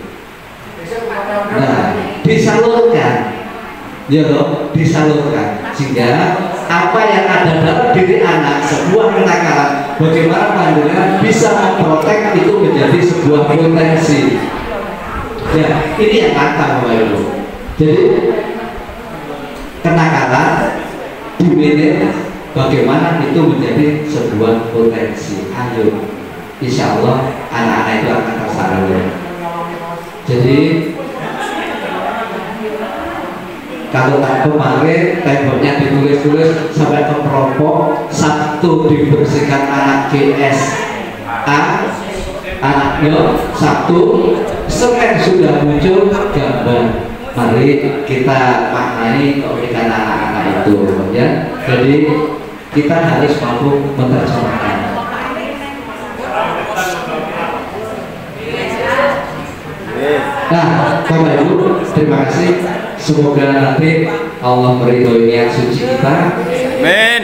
Nah, disalurkan. ya loh, disalurkan sehingga apa yang ada dalam diri anak sebuah kenakalan bagaimana panjenengan bisa memprotek itu menjadi sebuah potensi. Ya, ini yang kata Bapak Ibu. Jadi kenakalan dimanage bagaimana itu menjadi sebuah potensi. Ayo, insya Allah anak-anak itu akan tersalurkan. Jadi kalau kemarin temboknya ditulis-tulis sampai ke perokok, Sabtu dibersihkan anak GSA, anaknya Sabtu, Senin sudah muncul gambar. Mari kita maknai keunikan anak-anak itu, ya. Jadi kita harus mampu menerjemahkan. Nah, Bapak Ibu, terima kasih. Semoga nanti Allah meridhoi niat suci kita. Amin.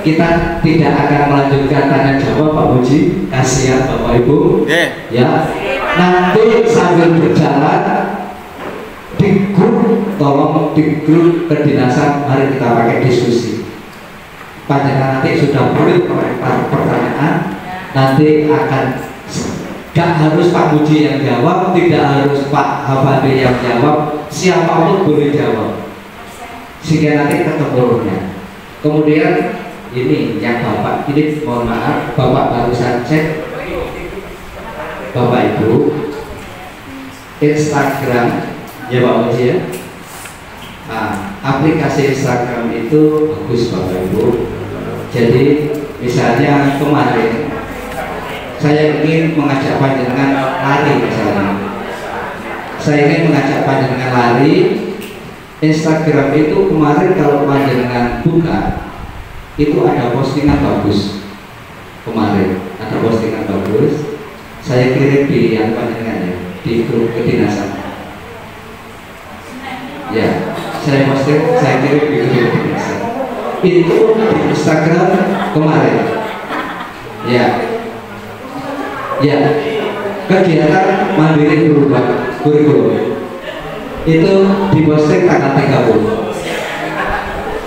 Kita tidak akan melanjutkan tanya jawab Pak Puji. Kasihan Bapak Ibu. Ya. Nanti sambil berjalan di grup, tolong di grup kedinasan, mari kita pakai diskusi. Panjenengan nanti sudah boleh pertanyaan, nanti akan gak harus Pak Puji yang jawab, tidak harus Pak Hafandi yang jawab, siapapun boleh jawab sehingga nanti ketemu. Kemudian ini yang Bapak, ini mohon maaf Bapak barusan cek Bapak Ibu Instagram ya Pak Puji ya. Nah, aplikasi Instagram itu bagus Bapak Ibu. Jadi misalnya kemarin saya ingin mengajak panjenengan lari misalnya. Saya ingin mengajak panjenengan lari. Instagram itu kemarin kalau panjenengan buka itu ada postingan bagus. Kemarin ada postingan bagus. Saya kirim di yang panjenengan ya, di grup kedinasan. Ya, saya posting, saya kirim di grup kedinasan. Itu di Instagram kemarin. Ya. Ya, kegiatan mandiri berubah kurikulum itu diposting tanggal 30.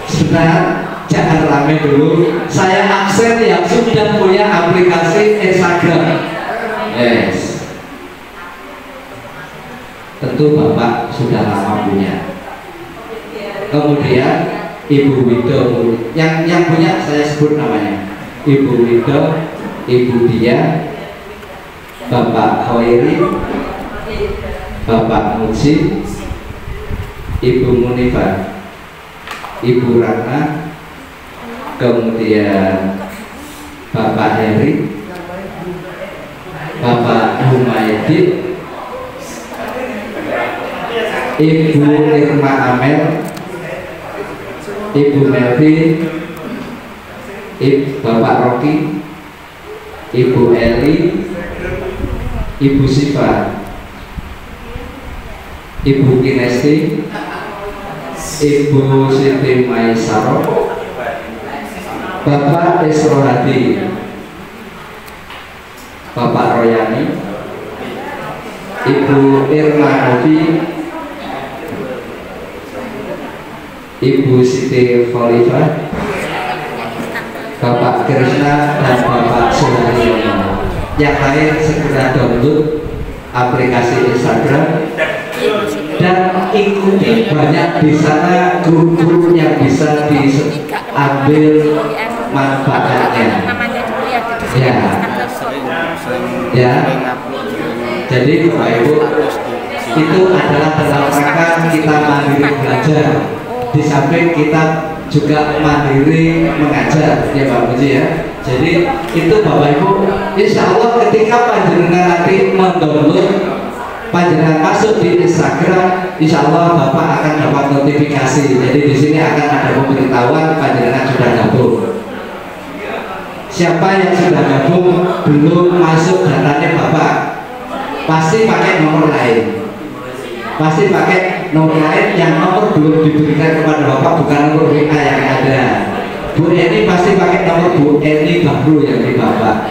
Sebentar, jangan rame dulu. Saya aksen yang sudah punya aplikasi Instagram. Yes. Tentu Bapak sudah lama punya. Kemudian Ibu Wido, yang punya saya sebut namanya. Ibu Wido, Ibu Dia, Bapak Khairi, Bapak Muji, Ibu Munifah, Ibu Ratna, kemudian Bapak Heri, Bapak Humaydi, Ibu Irma Amel, Ibu Melvin, Bapak Rocky, Ibu Eli, Ibu Siva, Ibu Kinesti, Ibu Siti Maisaro, Bapak Isrohadi, Bapak Royani, Ibu Irma Novi, Ibu Siti Khalifah, Bapak Krishna, dan Bapak Suharyono. Yang lain segera download aplikasi Instagram dan ikuti banyak di sana grup-grup yang bisa diambil manfaatnya. Ya, ya. Jadi Bapak Ibu, itu adalah dalam rangka kita mandiri belajar. Di samping kita juga mandiri mengajar, ya Pak Puji ya. Jadi itu Bapak Ibu, insya Allah ketika panjenengan nanti mendownload, panjenengan masuk di Instagram, insya Allah Bapak akan dapat notifikasi. Jadi di sini akan ada pemberitahuan panjenengan sudah gabung. Siapa yang sudah gabung belum masuk datanya Bapak, pasti pakai nomor lain. Pasti pakai nomor lain yang nomor belum diberikan kepada Bapak, bukan nomor WA yang ada. Bu Eni pasti pakai nomor Bu Eni baru yang di Bapak.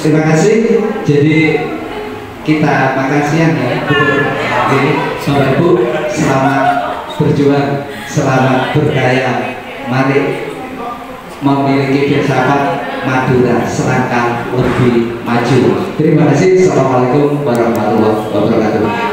Terima kasih. Jadi kita makan siang ya, betul. Oke, Bapak Ibu, selamat berjuang, selamat berkarya. Mari memiliki filsafat Madura selangkah lebih maju. Terima kasih. Assalamualaikum warahmatullahi wabarakatuh.